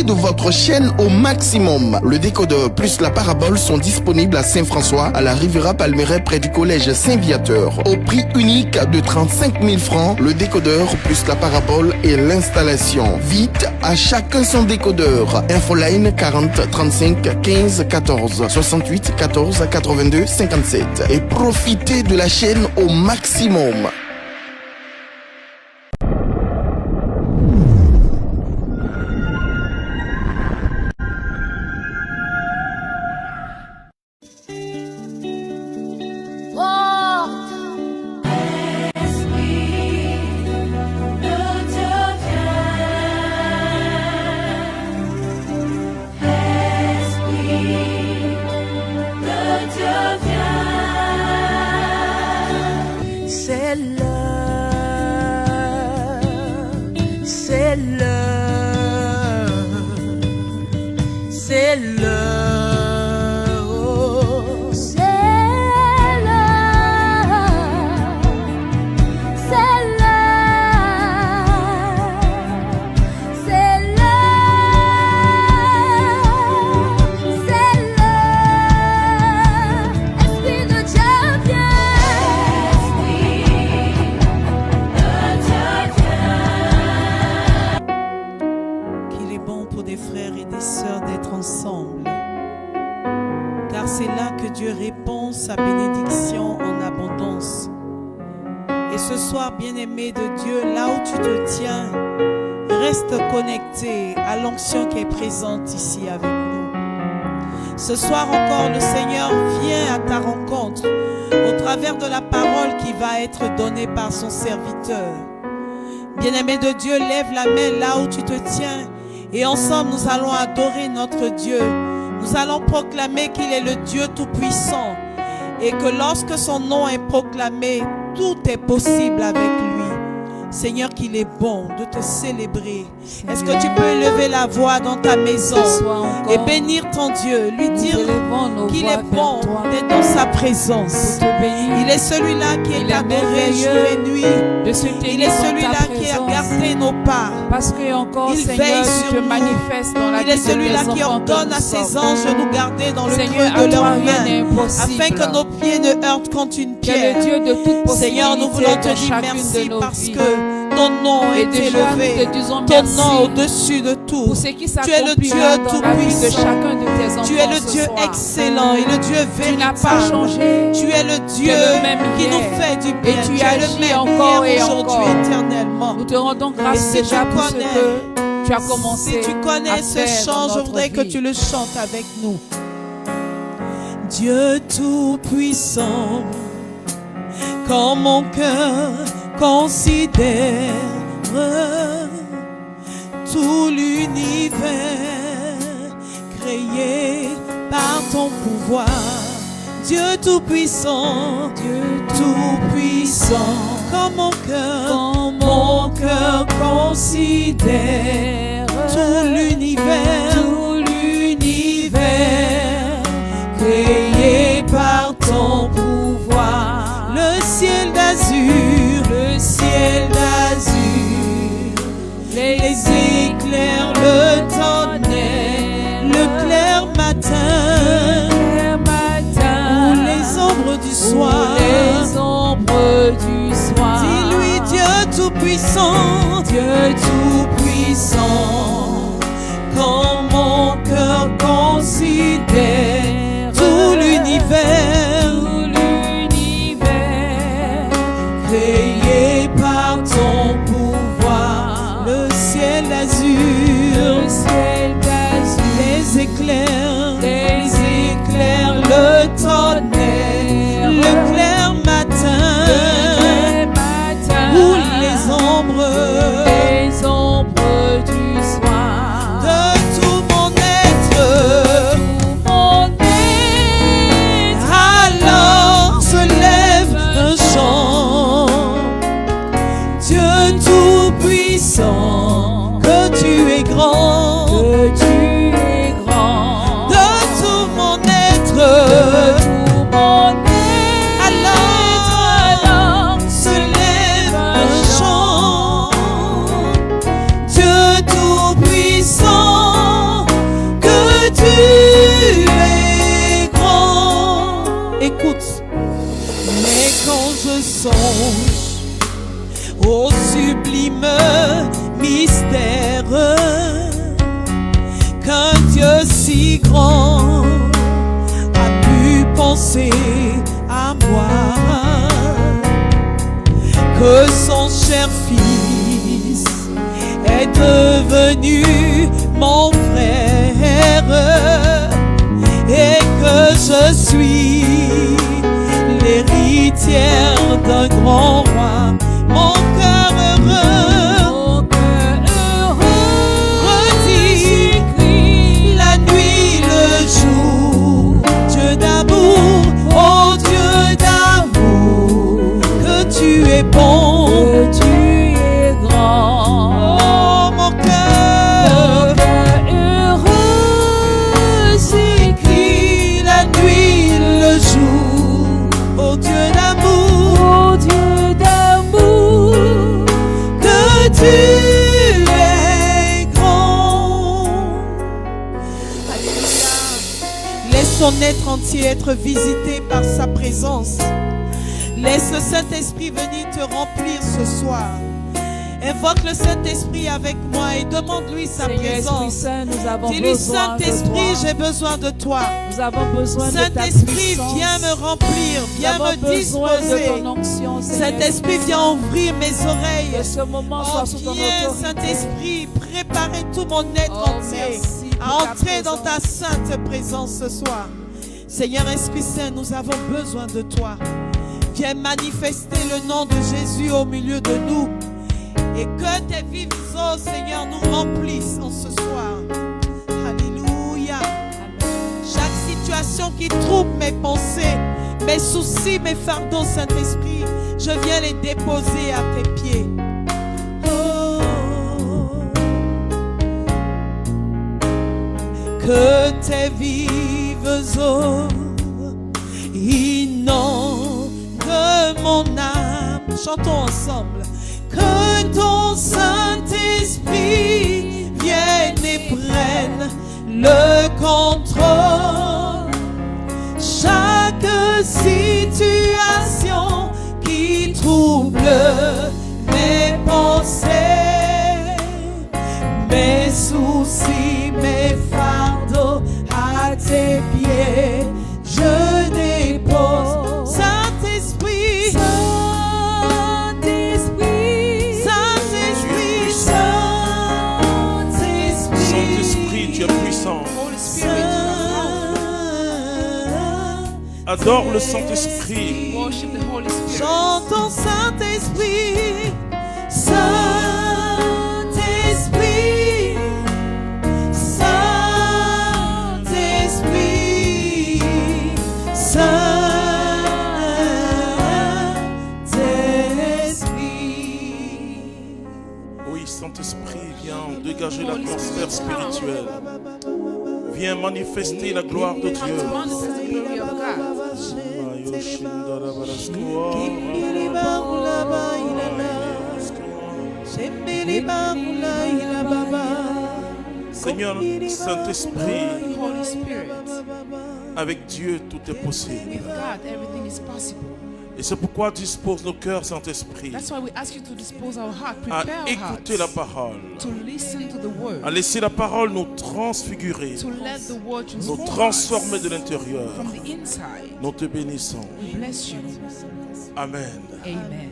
de votre chaîne au maximum. Le décodeur plus la parabole sont disponibles à Saint-François, à la Riviera Palmeraie près du collège Saint-Viateur. Au prix unique de 35 000 francs, le décodeur plus la parabole et l'installation. Vite, à chacun son décodeur. Infoline 40 35 15 14 68 14 82 57. Et profitez de la chaîne au maximum. Bien-aimé de Dieu, là où tu te tiens, reste connecté à l'onction qui est présente ici avec nous. Ce soir encore, le Seigneur vient à ta rencontre au travers de la parole qui va être donnée par son serviteur. Bien-aimé de Dieu, lève la main là où tu te tiens et ensemble nous allons adorer notre Dieu. Nous allons proclamer qu'il est le Dieu Tout-Puissant et que lorsque son nom est proclamé, tout est possible avec lui. Seigneur, qu'il est bon de te célébrer. Est-ce que tu peux élever la voix dans ta maison et bénir ton Dieu, lui dire qu'il est bon d'être dans sa présence. Il est celui-là qui est adoré jour et nuit. Il est celui-là qui a gardé nos pas. Parce que encore, il Seigneur, veille sur tu te manifestes dans la vie Il est celui-là qui ordonne à ses anges de nous garder dans le creux de leurs mains, afin que nos pieds ne heurtent contre une pierre. Dieu de toute Seigneur, nous voulons te dire merci parce que ton nom est élevé, ton nom au-dessus de tout. Tu es le Dieu tout-puissant, tu es le Dieu excellent et le Dieu véritable. Tu es le Dieu qui nous fait du bien, tu es le même hier, aujourd'hui, éternellement. Nous te rendons grâce déjà pour ce que tu as commencé. Si tu connais ce chant, je voudrais que tu le chantes avec nous. Dieu tout-puissant, quand mon cœur considère tout l'univers créé par ton pouvoir. Dieu tout-puissant, Dieu tout-puissant, quand mon cœur considère tout l'univers créé par ton pouvoir. Le ciel d'azur, les éclairs, le tonnerre, le clair matin, ou les ombres du soir. Dis-lui Dieu tout-puissant, quand mon cœur considère tout l'univers créé par ton pouvoir. Le ciel azur, les éclairs, le tonnerre, le clair matin, ou les ombres du soir. De tout mon être, quand je songe au sublime mystère qu'un Dieu si grand a pu penser à moi, que son cher Fils est devenu mon frère et que je suis l'héritière d'un grand roi. Mon cœur heureux, redit la nuit, le jour. Dieu d'amour, oh Dieu d'amour, que tu es bon, que tu es grand. Oh mon cœur heureux, s'écrie la nuit, le jour. Oh Dieu d'amour, oh Dieu d'amour, que tu es grand. Alléluia. Laisse ton être entier être visité par sa présence. Laisse le Saint-Esprit venir te remplir ce soir. Invoque le Saint-Esprit avec moi et demande-lui sa Seigneur Esprit présence. Saint, nous avons Dis-lui, besoin de Saint-Esprit, toi. j'ai besoin de toi. Nous avons besoin de ta Saint-Esprit, puissance. viens me remplir, viens Nous me avons besoin disposer. de ton onction, Seigneur. Saint-Esprit, viens ouvrir mes oreilles. Que ce moment Oh, soit sous ton viens, autorité. Saint-Esprit, préparer tout mon être Oh, entier merci à pour ta entrer dans ta présence. sainte présence ce soir. Seigneur Esprit Saint, nous avons besoin de toi. Viens manifester le nom de Jésus au milieu de nous. Et que tes vives eaux, Seigneur, nous remplissent en ce soir. Alléluia. Chaque situation qui trouble mes pensées, mes soucis, mes fardeaux, Saint-Esprit, je viens les déposer à tes pieds. Oh. Que tes vives eaux inondent mon âme. Chantons ensemble. Que ton Saint-Esprit vienne et prenne le contrôle. Chaque situation qui trouble mes pensées, mes soucis, mes fardeaux à tes pieds, je dépose. Saint-Esprit, Saint-Esprit, tu es puissant. Adore le Saint-Esprit. Worship the Holy Spirit. Chantons Saint-Esprit, Saint-Esprit, Saint-Esprit, Saint-Esprit. Oui, Saint-Esprit, viens dégager l'atmosphère spirituelle. Viens manifester la gloire de Dieu. Seigneur Saint-Esprit, Holy Spirit. avec Dieu tout est possible. With God, everything is possible. Et c'est pourquoi dispose nos cœurs, Saint-Esprit, That's why we ask you to dispose our heart, à prepare our écouter la hearts, parole, to listen to the word, à laisser la parole nous transfigurer, to let the word nous transform transformer us de l'intérieur. from the inside. Nous te bénissons. We bless you. Amen. Amen.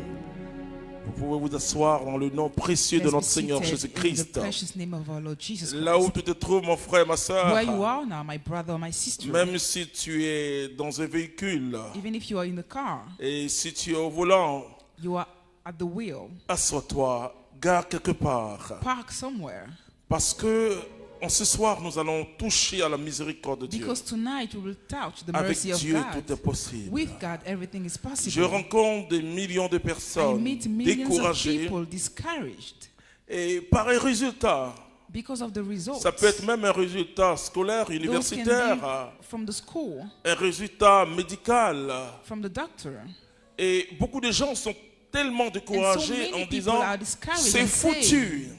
Vous pouvez vous asseoir dans le nom précieux de Let's be notre Seigneur seated in Jésus-Christ. the precious name of our Lord Jesus Là où Christ. tu te trouves, mon frère, ma Where you soeur, are now, my brother or my sister, même si tu es dans un véhicule even if you are in the car, et si tu es au volant, you are at the wheel, assois-toi, gare quelque part. park somewhere. Parce que en ce soir, nous allons toucher à la miséricorde de Dieu. Because tonight we will touch the Avec mercy of Dieu, tout God. est possible. With God, everything is possible. Je rencontre des millions de I personnes meet millions of découragées people discouraged et par un résultat. because of the results. Ça peut être même un résultat scolaire, Those can universitaire, be from the school, un résultat médical. from the doctor. Et beaucoup de gens sont tellement And so découragés many en people disant are discouraged c'est and foutu. saying,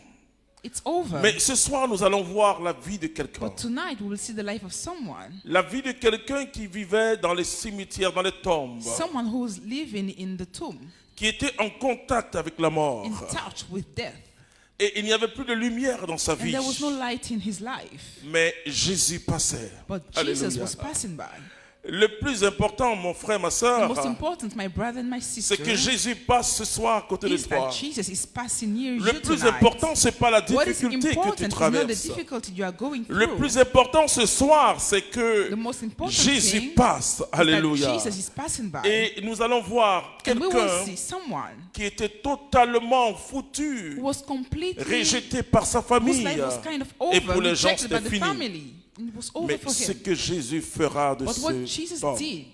It's over. Mais ce soir, nous allons voir la vie de quelqu'un. But tonight we will see the life of someone. La vie de quelqu'un qui vivait dans les cimetières, dans les tombes, Someone who's living in the tomb, qui était en contact avec la mort. in touch with death. Et il n'y avait plus de lumière dans sa And vie. there was no light in his life. Mais Jésus passait. But Jesus Alléluia. was passing by. Le plus important, mon frère, ma The soeur, most important, my brother and my c'est sister, que Jésus passe ce soir à côté de is toi. that Jesus is passing near Le you plus tonight. important, c'est pas la What is difficulté que important tu is not the traverses. difficulty you are going Le through. plus important ce soir, c'est que The most important Jésus thing passe. is that Alléluia. Jesus is passing by. Et nous allons voir And we will quelqu'un see someone qui était totalement who foutu, was completely, rejeté par sa whose famille. life was kind of Et over, pour les gens, rejected by c'était the fini. family. And it was over Mais for ce him. que Jésus fera de But what ce Jesus homme, did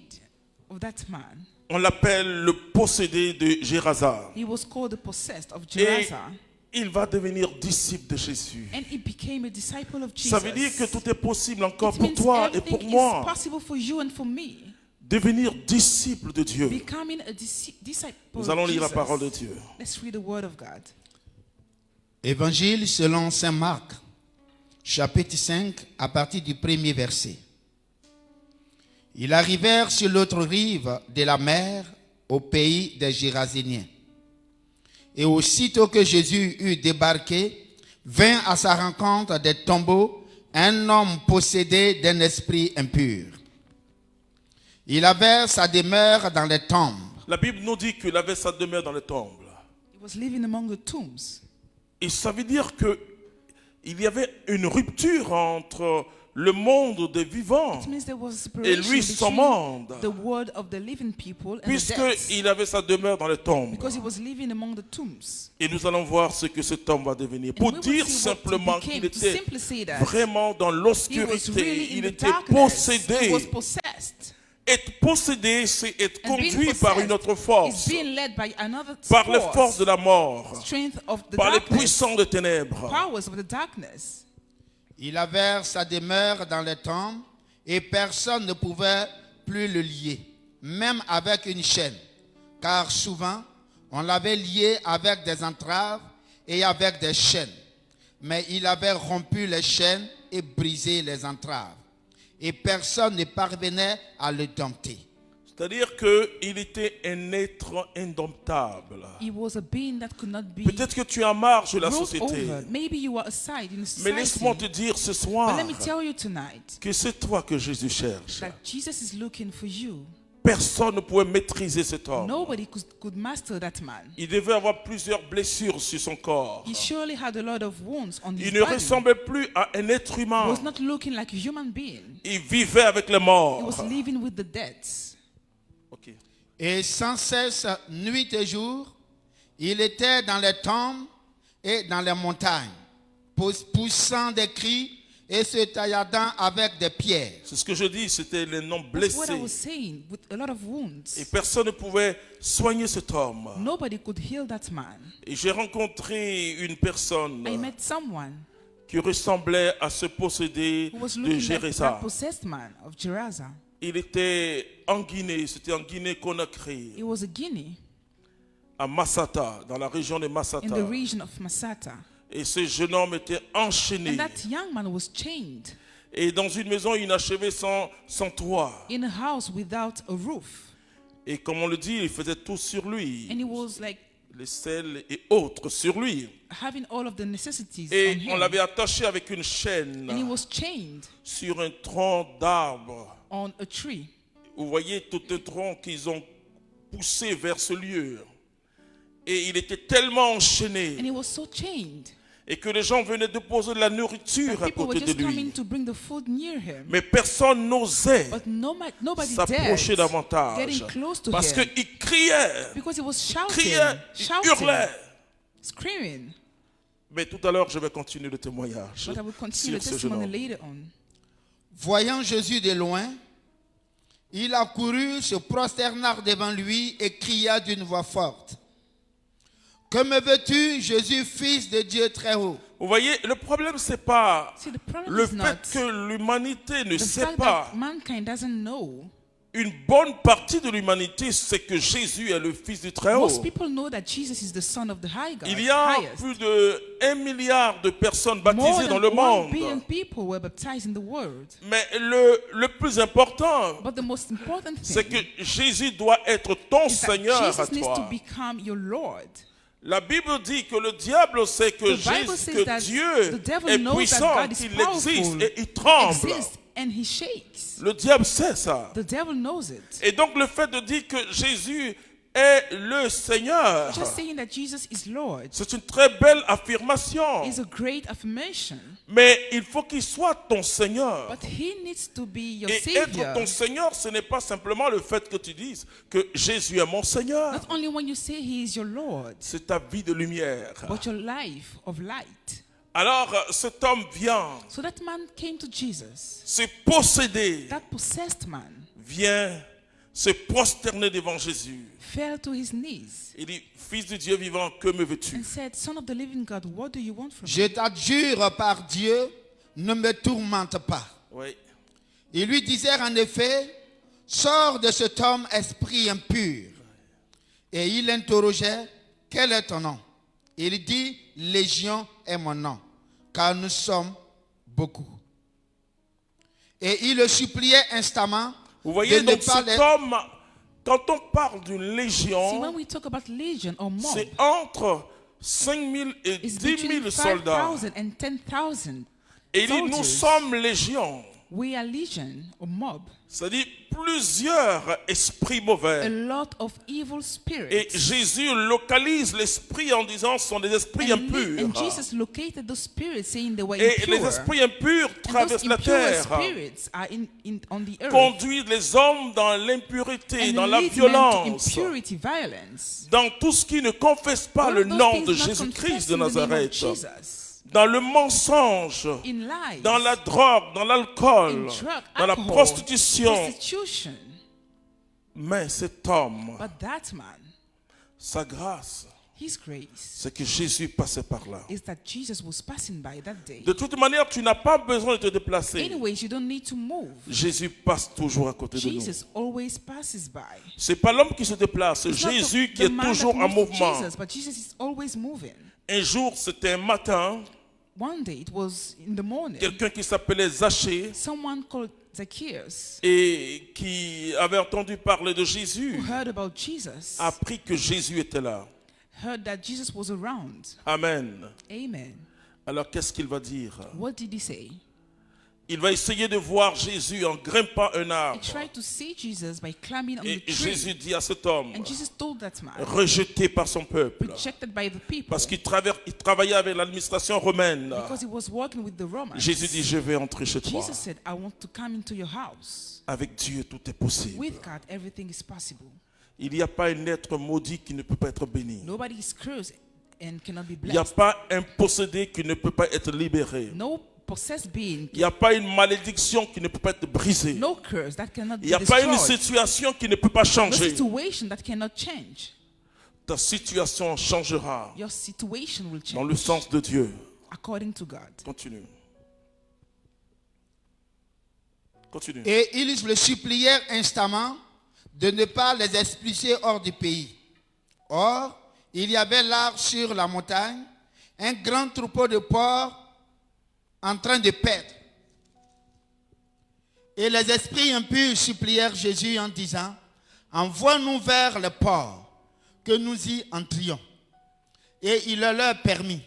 of that man, on l'appelle le possédé de Gérasa. he was called the possessed of Et Gerasa. il va devenir disciple de Jésus. And he became a disciple of Jesus. Ça veut dire que tout est possible encore It pour means toi et everything pour is moi. possible for you and for me. Devenir disciple de Dieu. Becoming a disciple Nous allons of lire la Jesus. parole de Dieu. Let's read the word of God. Évangile selon saint Marc, chapitre 5, à partir du premier verset. Ils arrivèrent sur l'autre rive de la mer, au pays des Géraséniens. Et aussitôt que Jésus eut débarqué, vint à sa rencontre des tombeaux un homme possédé d'un esprit impur. Il avait sa demeure dans les tombes. La Bible nous dit qu'il avait sa demeure dans les tombes. He was living among the tombs. Et ça veut dire que il y avait une rupture entre le monde des vivants It means there was a et separation lui, son between monde, the world of the living people and the dead. puisqu'il avait sa demeure dans les tombes. Because he was living among the tombs. Et nous allons voir ce que cet homme va devenir. And Pour we will dire see what he simplement became, qu'il to était simply say that vraiment dans he was l'obscurité, really in il the était darkness. He possédé. was possessed. Être possédé, c'est être And being conduit par une possessed autre force, is being led by another par les force, forces de la mort, strength of the par les darkness, puissants des ténèbres. powers of the darkness. Il avait sa demeure dans les tombes et personne ne pouvait plus le lier, même avec une chaîne, car souvent on l'avait lié avec des entraves et avec des chaînes. Mais il avait rompu les chaînes et brisé les entraves, et personne ne parvenait à le dompter. C'est-à-dire qu'il était un être indomptable. He was a being that could not be Peut-être que tu es en marge de la ruled société. over. Maybe you are aside in Mais society. laisse-moi te dire ce But soir let me tell you tonight que c'est toi que Jésus cherche. that Jesus is looking for you. Personne ne pouvait maîtriser cet homme. Nobody could master that man. Il devait avoir plusieurs blessures sur son corps. He surely had a lot of wounds on his Il ne body. ressemblait plus à un être He humain. was not looking like a human being. Il vivait avec les He morts. was living with the dead. Ok. Et sans cesse, nuit et jour, il était dans les tombes et dans les montagnes, poussant des cris et se tailladant avec des pierres. C'est ce que je dis, c'était les noms That's what I blessés. was saying, with a lot of wounds. Et personne ne pouvait soigner cet homme. Nobody could heal that man. Et j'ai rencontré une personne I met someone qui ressemblait à ce possédé who was de looking like Gérasa. that possessed man of Gerasa. Il était en Guinée, c'était en Guinée-Conakry, He was a Guinea à Massata, dans la région de in Massata. the region of Masata. Et ce jeune homme était enchaîné. And that young man was chained Et dans une maison inachevé sans toit. in a house without a roof. Et comme on le dit, il faisait tout sur lui. And he was like Les sels et autres sur lui. having all of the necessities Et on on him. l'avait attaché avec une chaîne And he was chained sur un tronc d'arbre. on a tree. Vous voyez tout un tronc qu'ils ont poussé vers ce lieu. Et il était tellement And enchaîné. he was so chained. Et que les gens venaient déposer de la nourriture That à people were côté de just coming lui. to bring the food near him. Mais personne n'osait But nobody s'approcher dared davantage. getting close to Parce him. qu'il criait, Because he was shouting, criait, il hurlait. screaming. Mais tout à l'heure, je vais continuer le témoignage But I will continue sur the ce jeune testimony homme. later on. Voyant Jésus de loin, il accourut, se prosterna devant lui et cria d'une voix forte. Que me veux-tu, Jésus, fils de Dieu très haut? Vous voyez, le problème, c'est pas See, the problem le is fait not que l'humanité ne the sait fact pas that mankind doesn't know une bonne partie de l'humanité sait que Jésus est le Fils du Très-Haut. Most people know that Jesus is the Son of the High God. Il y a highest. plus de 1 milliard de personnes More baptisées than dans le 1 monde. billion people were baptized in the world. Mais le plus important, But the most important c'est thing que Jésus doit être ton is that Seigneur à Jesus needs to toi. become your Lord. La Bible dit que le diable sait que, The Bible says que that Dieu the devil est knows that puissant, God is qu'il powerful, existe et il tremble. exists, and he shakes. Le diable sait ça. The devil knows it. Et donc le fait de dire que Jésus est le Seigneur, Just saying that Jesus is Lord c'est une très belle affirmation. is a great affirmation. Mais il faut qu'il soit ton Seigneur. But he needs to be your Et Savior. être ton Seigneur, ce n'est pas simplement le fait que tu dises que Jésus est mon Seigneur. Not only when you say he is your Lord, C'est ta vie de lumière. but your life of light. Alors cet homme vient, So that man came to Jesus. se posséder, That possessed man vient se prosterner devant Jésus. fell to his knees Il dit, Fils du Dieu vivant, que me veux-tu? and said, Son of the living God, what do you want from me? Je t'adjure par Dieu, ne me tourmente pas. Oui. Ils lui disèrent en effet, sors de cet homme esprit impur. Et il l'interrogeait, quel est ton nom? Il dit, Légion est mon nom, car nous sommes beaucoup. Et il le suppliait instamment Vous voyez, de ne donc pas cet homme, quand on parle d'une See, when légion, we talk about legion or mob, c'est entre 5 000 et it's 10 between 000 soldats. 5,000 and 10,000. Et il dit, nous soldiers. sommes légion. We are legion or mob. C'est-à-dire plusieurs esprits A mauvais. lot of evil Et spirits. Jésus localise l'esprit en disant ce sont des esprits impurs. And Jesus located those spirits saying they were Et impure. les esprits impurs And those traversent la impure terre, spirits are on the earth. conduisent les hommes dans l'impureté, And dans la lead men to violence, impurity, violence. dans tout ce qui ne confesse pas All le of those nom things de not Jésus-Christ de confessing the name of Nazareth, Jesus. dans le mensonge, In lies, dans la drogue, dans l'alcool, in drug, dans la alcohol, prostitution. prostitution. Mais cet homme, But that man, sa grâce, his grace, c'est que Jésus passait par là. is that Jesus was passing by that day. De toute manière, tu n'as pas besoin de te déplacer. Anyways, you don't need to move. Jésus passe toujours à côté de nous. Jesus always passes by. C'est pas l'homme qui se déplace, c'est It's not Jésus the qui est man toujours that en moves mouvement. Jesus, but Jesus is always moving. Un jour, c'était un matin, One day, it was in the morning, quelqu'un qui s'appelait Zachée someone called Zacchaeus, et qui avait entendu parler de Jésus, who heard about Jesus, a appris que Jésus était là. heard that Jesus was around. Amen. Amen. Alors qu'est-ce qu'il va dire? What did he say? Il va essayer de voir Jésus en grimpant un He arbre. tried to see Jesus by climbing on Et the tree. Jésus dit à cet homme, And Jesus told that man, rejeté par son peuple, rejected by the people, parce qu'il il travaillait avec l'administration romaine. because he was working with the Romans. Jésus dit, je vais entrer chez toi. Jesus said, I want to come into your house. Avec Dieu, tout est possible. With God, everything is possible. Il n'y a pas un être maudit qui ne peut pas être béni. Nobody is cursed and cannot be Il n'y a blessed. pas un possédé qui ne peut pas être libéré. No possessed being, Il n'y a pas une malédiction qui ne peut pas être brisée. no curse that cannot Il be n'y a pas une destroyed. situation qui ne peut pas No changer. situation that cannot change. Ta situation changera Your situation will dans le change sens de Dieu. according to God. Continue. Continue. Et ils le supplièrent instamment de ne pas les expulser hors du pays. Or, il y avait là sur la montagne un grand troupeau de porcs en train de paître. Et les esprits impurs supplièrent Jésus en disant, envoie-nous vers les porcs, que nous y entrions. Et il le leur permit.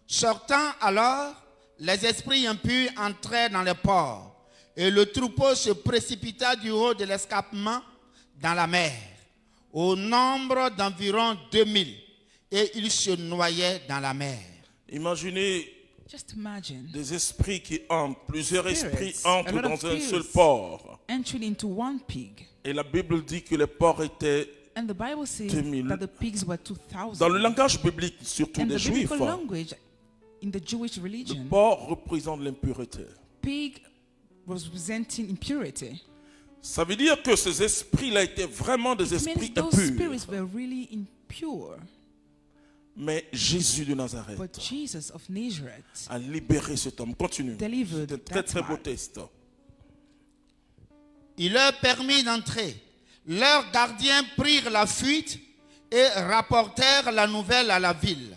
Sortant alors, les esprits impurs entrèrent dans les porcs, et le troupeau se précipita du haut de l'escarpement dans la mer, au nombre d'environ 2000, et ils se noyaient dans la mer. Imaginez Just imagine des esprits qui entrent, plusieurs esprits Spirits, a entrent lot of dans un seul spirits. porc. entering into one pig. Et la Bible dit que les porcs étaient, And the Bible says 2000. that the pigs were 2,000. dans le langage biblique, surtout And des the Juifs, biblical language in the Jewish le religion, porc représente l'impureté. pig was representing impurity. Ça veut dire que ces esprits-là étaient vraiment des It means esprits those impurs. spirits were really impure. Mais Jésus de Nazareth But Jesus of Nazareth a libéré cet homme. Continue. delivered C'est un très that très beau man. test. Il leur permit d'entrer. Leurs gardiens prirent la fuite et rapportèrent la nouvelle à la ville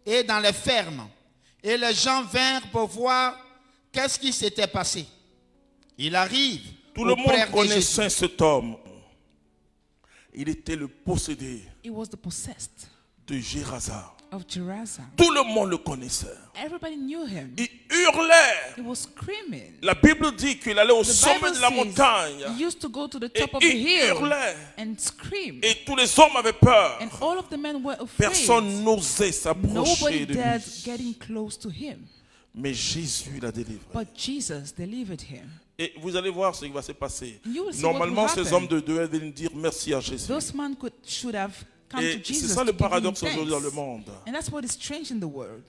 et dans les fermes. Et les gens vinrent pour voir qu'est-ce qui s'était passé. Il arrive. Tout le auprès monde de connaissait Jésus. cet homme. Il était le possédé He was the possessed de Gérasa. of Gerasa. Tout le monde le connaissait. Everybody knew him. Il hurlait. He was screaming. La Bible dit qu'il allait au The sommet Bible de la says montagne. he used to go to the Et top of the il hill hurlait. and scream. Et tous les hommes avaient peur. And all of the men were afraid. Personne n'osait s'approcher Nobody de dared lui. getting close to him. Mais Jésus l'a délivré. But Jesus delivered him. Et vous allez voir ce qui va se passer. You will see Normalement, what will ces happen. hommes devaient venir dire merci à Jésus. Those men should have come Et to c'est Jesus ça to le give him paradoxe thanks. aujourd'hui dans le monde. And that's what is strange in the world.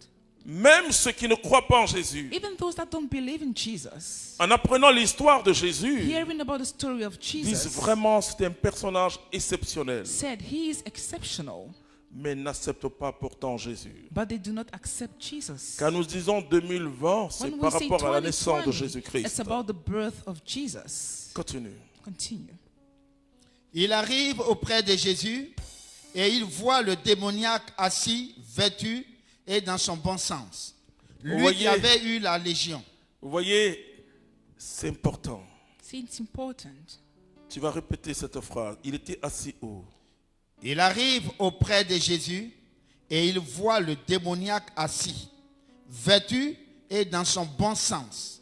Même ceux qui ne croient pas en Jésus, Even those that don't believe in Jesus, en apprenant l'histoire de Jésus, hearing about the story of disent Jesus, vraiment c'est un personnage exceptionnel. said he is exceptional, Mais n'acceptent pas pourtant Jésus. but they do not accept Jesus. Quand nous disons 2020, c'est When par we say rapport à la naissance de 2020, Jésus-Christ. it's about the birth of Jesus. Continue. Continue. Il arrive auprès de Jésus et il voit le démoniaque assis, vêtu et dans son bon sens. Lui voyez- qui avait eu la légion. Vous voyez, c'est important. See, it's important. Tu vas répéter cette phrase. Il était assis haut. Il arrive auprès de Jésus et il voit le démoniaque assis, vêtu et dans son bon sens.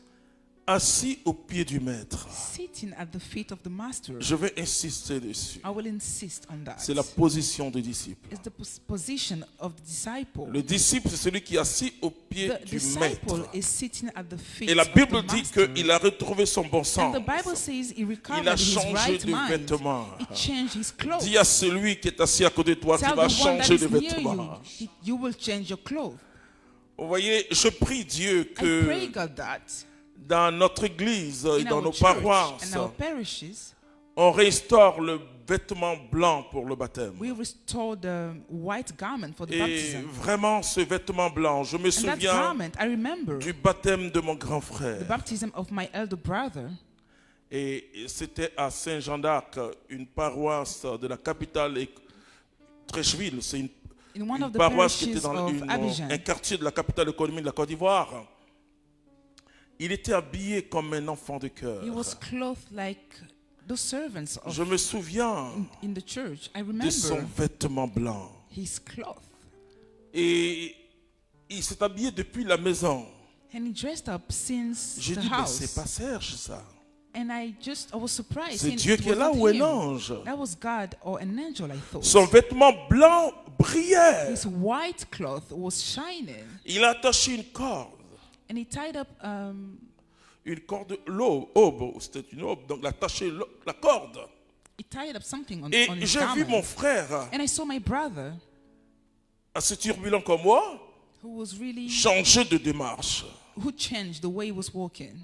Assis au pied du maître. Sitting at the feet of the master. Je vais insister dessus. I will insist on that. C'est la position du disciple. It's the position of the disciple. Le disciple, c'est celui qui est assis au pied The du disciple maître. is sitting at the feet Et la of Bible the dit master. qu'il a retrouvé son bon And sens. the Bible says he Il a recovered his changé right de mind. vêtements. He changed his clothes. Dis à celui qui est assis à côté de toi qu'il Tell va the one that changer is de near vêtements. you will change your clothes. Vous voyez, je prie Dieu I pray que God that dans notre église et in dans our nos church paroisses, and our parishes, on restaure le vêtement blanc pour le baptême. we restore the white garment for the Et baptism. vraiment, ce vêtement blanc, je me And that souviens garment, I remember du baptême de mon grand the frère. baptism of my elder brother. Et c'était à Saint-Jean-d'Arc, une paroisse de la capitale Treichville. C'est une In one of the paroisse qui était parishes dans of Abidjan. un quartier de la capitale économique de la Côte d'Ivoire. Il était habillé comme un enfant de cœur. He was clothed like the servants Je of me souviens in the church. I de son remember vêtement blanc. his cloth. Et il s'est habillé depuis la maison. And he dressed up since J'ai the dit, mais house. c'est pas Serge ça. And I was surprised. C'est saying Dieu it qui was est là not ou un him. ange? That was God or an angel, I thought. Son vêtement blanc brillait. His white cloth was shining. Il a attaché une corde. And he tied up Une corde, l'aube, c'était une aube, donc il a attaché la corde. something on Et his j'ai garment. vu mon frère, And I saw my brother assez turbulent comme moi, who was really changer de démarche. who changed the way he was walking.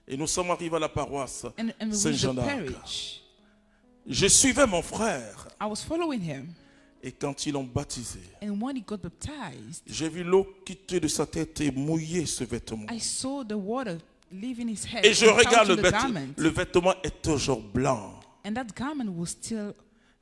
Et nous sommes arrivés à la paroisse And we reached the Saint-Jean-d'Arc. parish. Je suivais mon frère. I was following him. Et quand ils l'ont baptisé, And when he got baptized, j'ai vu l'eau quitter de sa tête et mouiller ce vêtement. I saw the water leaving his head. Et je and regarde touching the garment. le vêtement est toujours blanc. And that garment was still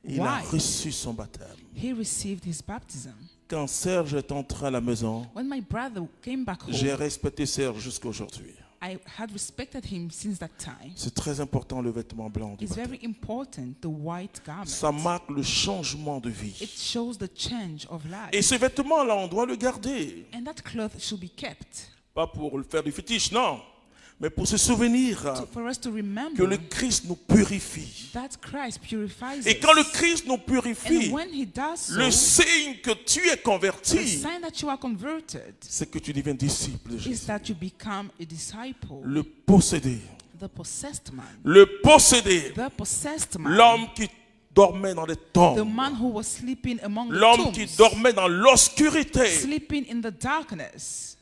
Il a white. reçu son baptême. He received his baptism. Quand Serge est entré à la maison, When my brother came back j'ai home, respecté Serge jusqu'à aujourd'hui. I had respected him since that time. C'est très important le vêtement blanc du It's baptême. very important, the white garment. Ça marque le changement de vie. It shows the change of life. Et ce vêtement-là, on doit le garder. And that cloth should be kept Pas pour le faire du fétiche, non. Mais pour se souvenir for us to que remember le Christ nous purifie. that Christ purifies Et us. quand le Christ nous And purifie, when he does so, le signe que tu es the converti, sign that you are converted c'est que tu deviens disciple de is Jésus. that you become a disciple. Le possédé. The possessed man. Le possédé. The possessed man. L'homme qui dormait dans les The tombes. man who was sleeping among the L'homme qui tombs. dormait dans l'obscurité. Sleeping in the darkness.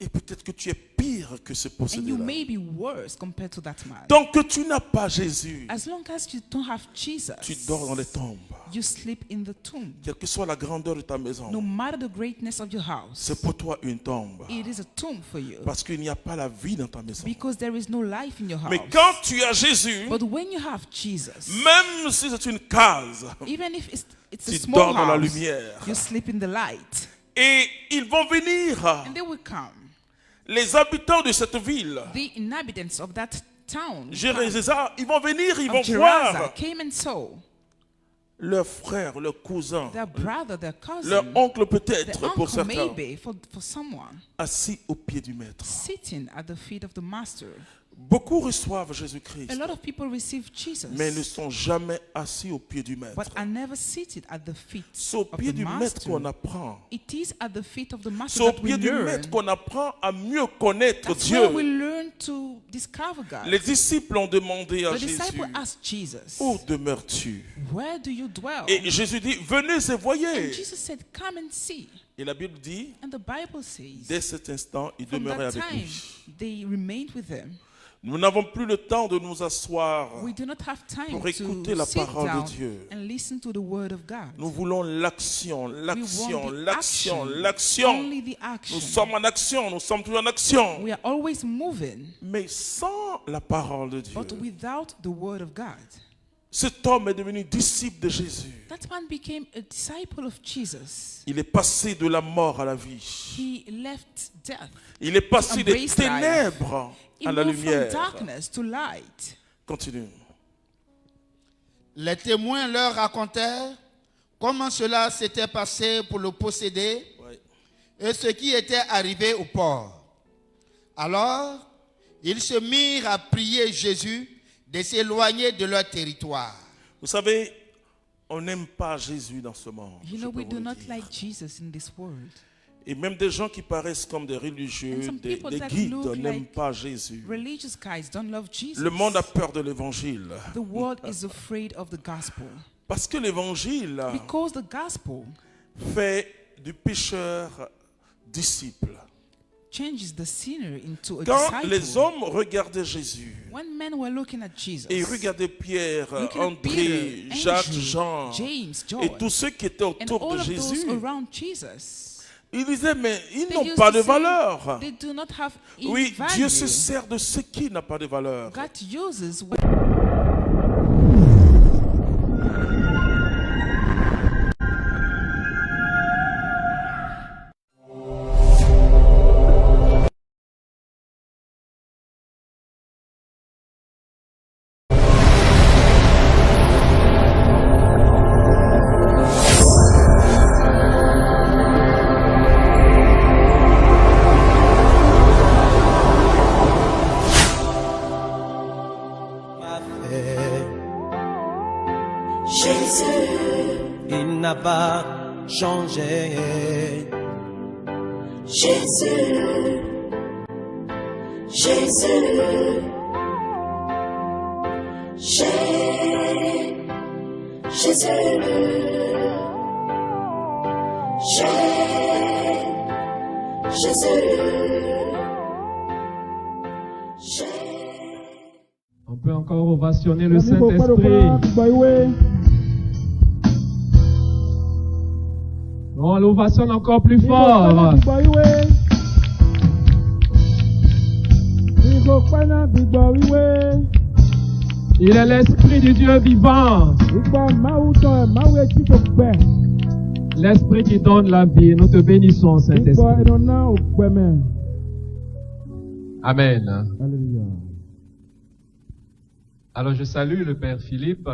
Et peut-être que tu es pire que ce And you possédé-là. may be worse compared to that man. Tant que tu n'as pas Jésus, As long as you don't have Jesus, tu dors dans les tombes. you sleep in the tomb. Quelle que soit la grandeur de ta No maison, matter the greatness of your house, c'est pour toi une tombe. it is a tomb for you. Parce qu'il n'y a pas la vie dans ta maison. Because there is no life in your house. Mais quand tu as Jésus, But when you have Jesus, même si c'est une case, even if it's a tu small dors dans la house, lumière. you sleep in the light. Et ils vont venir, And they will come. les habitants de cette ville, The inhabitants of that town Jérézéza, ils vont venir, ils vont of Gerasa voir came and saw leurs frères, leurs cousins, their brother, their cousin, leur oncle their peut-être pour uncle certains, maybe for someone assis au pied du maître. sitting at the feet of the master. Beaucoup reçoivent Jésus-Christ, A lot of people receive Jesus, mais ne sont jamais assis au pied du maître. but are never seated at the feet C'est au of pied the du maître master. qu'on apprend. It is at the feet of the master C'est au that we pied du learn. maître qu'on apprend à mieux connaître That's where we Dieu. learn to discover God. Les disciples ont demandé à The Jésus, disciple asked Jesus, où demeures-tu? where do you dwell? Et Jésus dit, venez et And voyez. Jesus said, come and see. Et la Bible dit, And the Bible says, dès cet instant, il from demeurait that avec time, lui. they remained with him. Nous n'avons plus le temps de nous asseoir. We do not have time Pour écouter to la sit parole de down Dieu. and listen to the word of God. Nous voulons l'action, We l'action, want the l'action, action, l'action. only the action. Nous sommes en action, nous sommes toujours en action. We are always moving, Mais sans la parole de Dieu. but without the word of God. Cet homme est devenu disciple de Jésus. That man became a disciple of Jesus. Il est passé de la mort à la vie. He left death. Il est passé des Embrace life. ténèbres He à la moved from lumière. darkness to light. Continue. Les témoins leur racontèrent comment cela s'était passé pour le posséder Ouais. et ce qui était arrivé au port. Alors, ils se mirent à prier Jésus de s'éloigner de leur territoire. Vous savez, on n'aime pas Jésus dans ce monde. You je know, peux we vous do le not dire. like Jesus in this world. Et même des gens qui paraissent comme des religieux, And some des people that guides, look n'aiment like pas Jésus. Religious guys don't love Jesus. Le monde a peur de l'évangile. The world is afraid of the gospel. Parce que l'évangile Because the gospel fait du pécheur disciple. changes the sinner into a Quand disciple. les hommes regardaient Jésus, When men were looking at Jesus, et ils regardaient Pierre, looking at André, Peter, Jacques, Andrew, Jean, James, John, et tous ceux qui étaient and autour all de of Jésus, those around Jesus, ils disaient, mais ils they n'ont used pas to de say valeur. they do not have Oui, value. Dieu se sert de ce qui n'a pas de valeur. God uses Jésus, il n'a pas changé. Jésus, Jésus, Jésus, Jésus. On peut encore ovationner le Saint-Esprit. On l'ovationne encore plus fort. Il est l'Esprit du Dieu vivant. L'Esprit qui donne la vie. Nous te bénissons, Saint-Esprit. Amen. Alors je salue le Père Philippe.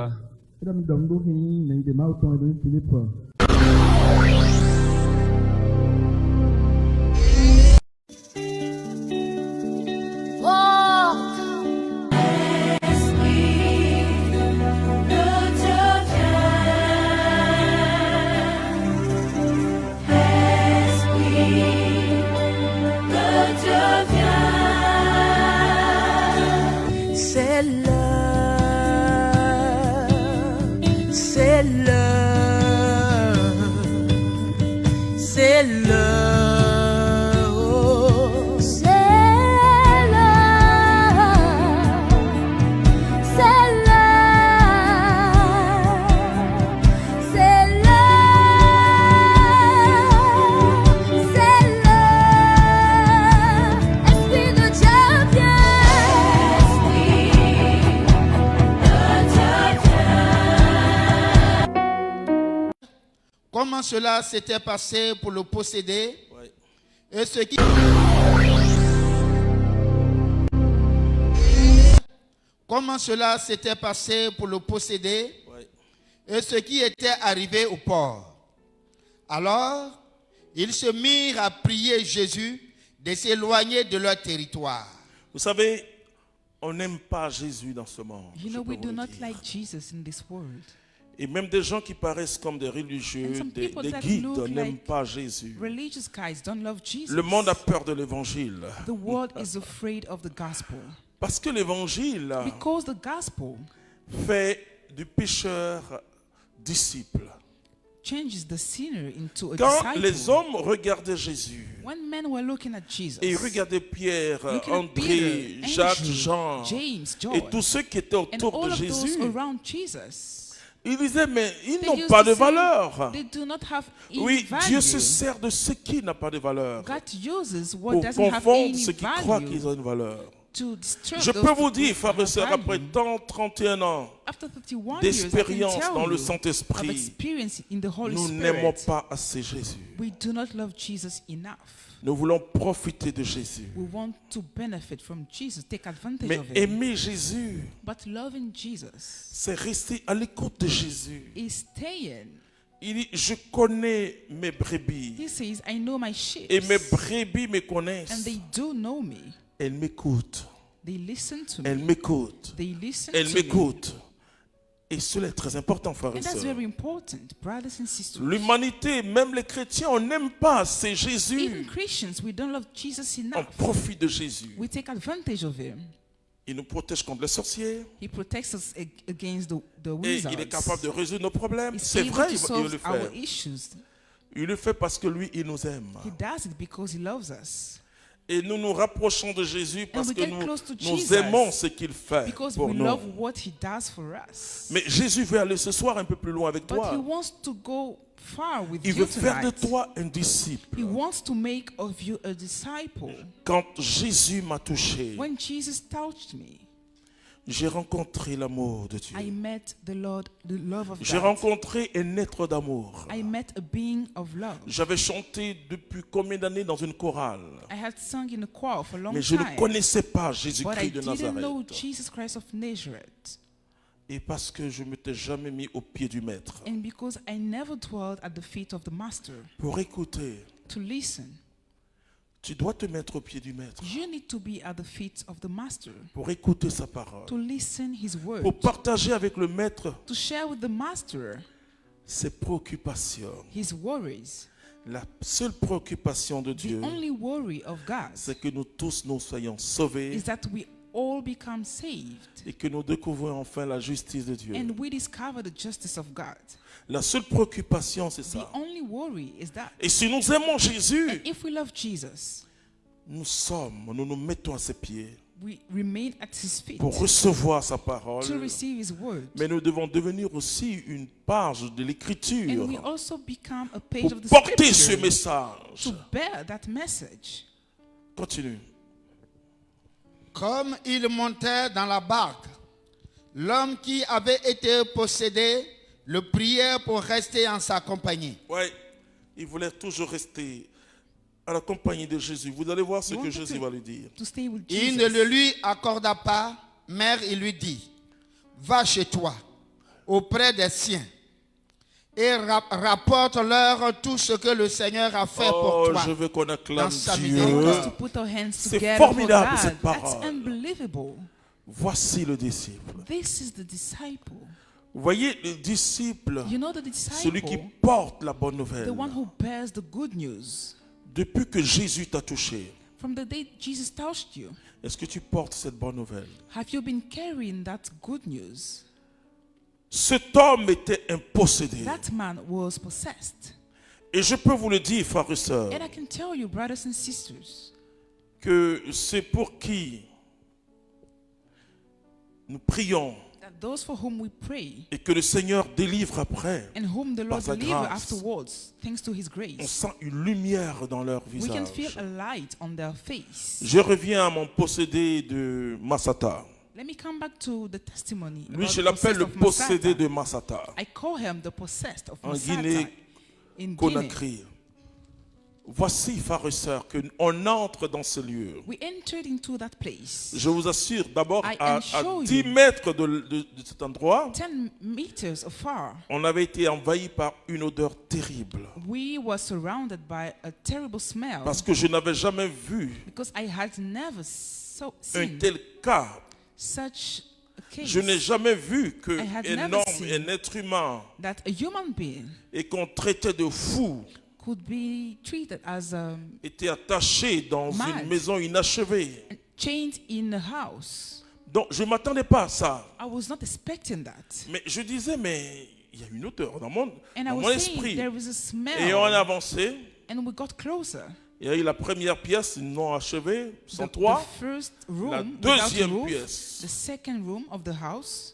C'est l'heure, c'est l'heure, c'est l'heure, oh. C'est comment cela s'était passé pour le posséder Ouais. et ce qui... Comment cela s'était passé pour le posséder Ouais. et ce qui était arrivé au port. Alors, ils se mirent à prier Jésus de s'éloigner de leur territoire. Vous savez, on n'aime pas Jésus dans ce monde. You je know, peux we vous do le not dire. like Jesus in this world. Et même des gens qui paraissent comme des religieux, And some des people that guides, look n'aiment like pas Jésus. Religious guys don't love Jesus. Le monde a peur de l'évangile. The world is afraid of the gospel. Parce que l'évangile Because the gospel fait du pécheur disciple. changes the sinner into a Quand disciple. les hommes regardaient Jésus, When men were looking at Jesus, et ils regardaient Pierre, looking at André, Peter, Jacques, Andrew, Jean, James, John, et tous ceux qui étaient and autour all de of Jésus, those around Jesus, ils disaient, mais ils they n'ont used pas to de say, valeur. They do not have any Oui, value. Dieu se sert de ce qui n'a pas de valeur God uses what pour doesn't have confondre any ceux qui croient value qu'ils ont une valeur. to disturb Je those peux vous who dire, don't frères et have sœurs, après value. 31 ans After 31 years, I can d'expérience tell dans le you of Saint-Esprit, experience in the Holy nous n'aimons Spirit. pas assez Jésus. We do not love Jesus enough. Nous voulons profiter de Jésus. We want to benefit from Jesus, take advantage Mais of him. aimer Jésus, But loving Jesus c'est rester à l'écoute de Jésus. is staying. Il dit, je connais mes brebis. He says, I know my sheep. Et mes brebis me And connaissent. they do know me. Elles m'écoutent. They listen to Elles me. m'écoutent. They listen Elles to me. m'écoutent. Et cela est très important, frères et And that's sœurs. very important, brothers and sisters. L'humanité, même les chrétiens, on n'aime pas assez Even Jésus. Christians, we don't love Jesus On enough. profite de Jésus. We take advantage of him. Il nous protège contre les sorciers. He protects us against the Et wizards. il est capable de résoudre nos problèmes. He's C'est able vrai, to il solve le our fait. issues. Il le fait parce que lui, il nous aime. He does it because he loves us. Et nous nous rapprochons de Jésus parce we que get nous, close to nous Jesus. aimons ce qu'il fait Because pour we nous. love what he does for us. Mais Jésus veut aller ce soir un peu plus loin avec But he toi. wants to go far with Il you veut faire de tonight. toi un disciple. He wants to make of you a disciple. Quand Jésus m'a touché, When Jesus touched me, j'ai rencontré l'amour de Dieu. I met the Lord, the love of J'ai God. rencontré un être d'amour. I met a being of love. J'avais chanté depuis combien d'années dans une chorale. I had sung in a choir for a long Mais je ne time. connaissais pas But I Jésus-Christ de didn't know Nazareth. Jesus Christ of Nazareth. Et parce que je ne m'étais jamais mis au pied du maître. And because I never dwelled at the feet of the Master Pour écouter, to listen, tu dois te mettre au pied du maître. you need to be at the feet of the Master Pour écouter sa parole. to listen his word, Pour partager avec le maître to share with the Master ses préoccupations. his worries. La seule préoccupation de The Dieu, only worry of God c'est que nous tous nous soyons sauvés is that we all become saved et que nous découvrons enfin la justice de Dieu. and we discover the justice of God. La seule préoccupation, c'est The ça. only worry is that. Et si nous aimons Jésus, And if we love Jesus, nous nous mettons à ses pieds we remain at his feet pour recevoir sa to parole. receive his word. Mais nous devons devenir aussi une page de And we l'écriture also become a page pour of the porter ce scripture message. to bear that message. Continue. Comme il montait dans la barque, l'homme qui avait été possédé le priait pour rester en sa compagnie. Ouais, il voulait toujours rester à la compagnie de Jésus. Vous allez voir ce He que wanted Jésus va lui dire. To stay with Il ne Jesus. le lui accorda pas, mais il lui dit, va chez toi, auprès des siens, et rapporte-leur tout ce que le Seigneur a fait pour Oh, toi. je veux qu'on acclame Dans sa Dieu. miséricorde. To put our hands C'est together formidable, for God. cette That's parole. unbelievable. Voici le disciple. This is the disciple. Vous voyez, le disciple, You know the celui qui disciple, porte la bonne the nouvelle. one who bears the good news. Depuis que Jésus t'a touché, From the day Jesus touched you, est-ce que tu portes cette bonne nouvelle? have you been carrying that good news? Cet homme était un possédé. That man was possessed. Et je peux vous le dire, frères et sœurs, And I can tell you, brothers and sisters, que c'est pour qui nous prions that those for whom we pray et que le Seigneur délivre après. and whom the Lord Par sa delivers grâce. afterwards, thanks to his On grace, sent une lumière dans leur we can feel visage. a light on their face. Je reviens à mon possédé de Massata. Let me come back to the testimony. Lui, about je the l'appelle possessed le of possédé Masada. de Massata. I call him the possessed of En Masada. Guinée, in Guinea. Conakry. Voici, frères et sœurs, qu'on entre dans ce lieu. We entered into that place. Je vous assure, d'abord, I à assure 10 you. mètres de cet endroit, 10 meters afar, on avait été envahi par une odeur terrible. we were surrounded by a terrible smell Parce que je n'avais jamais vu because I had never un seen tel cas. such a case Je n'ai jamais vu I had qu'un never homme, seen un être humain, that a human being et qu'on traitait de fou, could be treated as était attaché dans Mad. une maison inachevée. chained in a house. Donc je ne m'attendais pas à ça. I was not expecting that. Mais je disais, mais il y a une odeur dans mon And I mon was saying esprit. there is a Et on smell. a avancé. And we got closer. Il y a eu la première pièce non achevée, sans The toit. first La room without a deuxième roof. pièce. The second room of the house.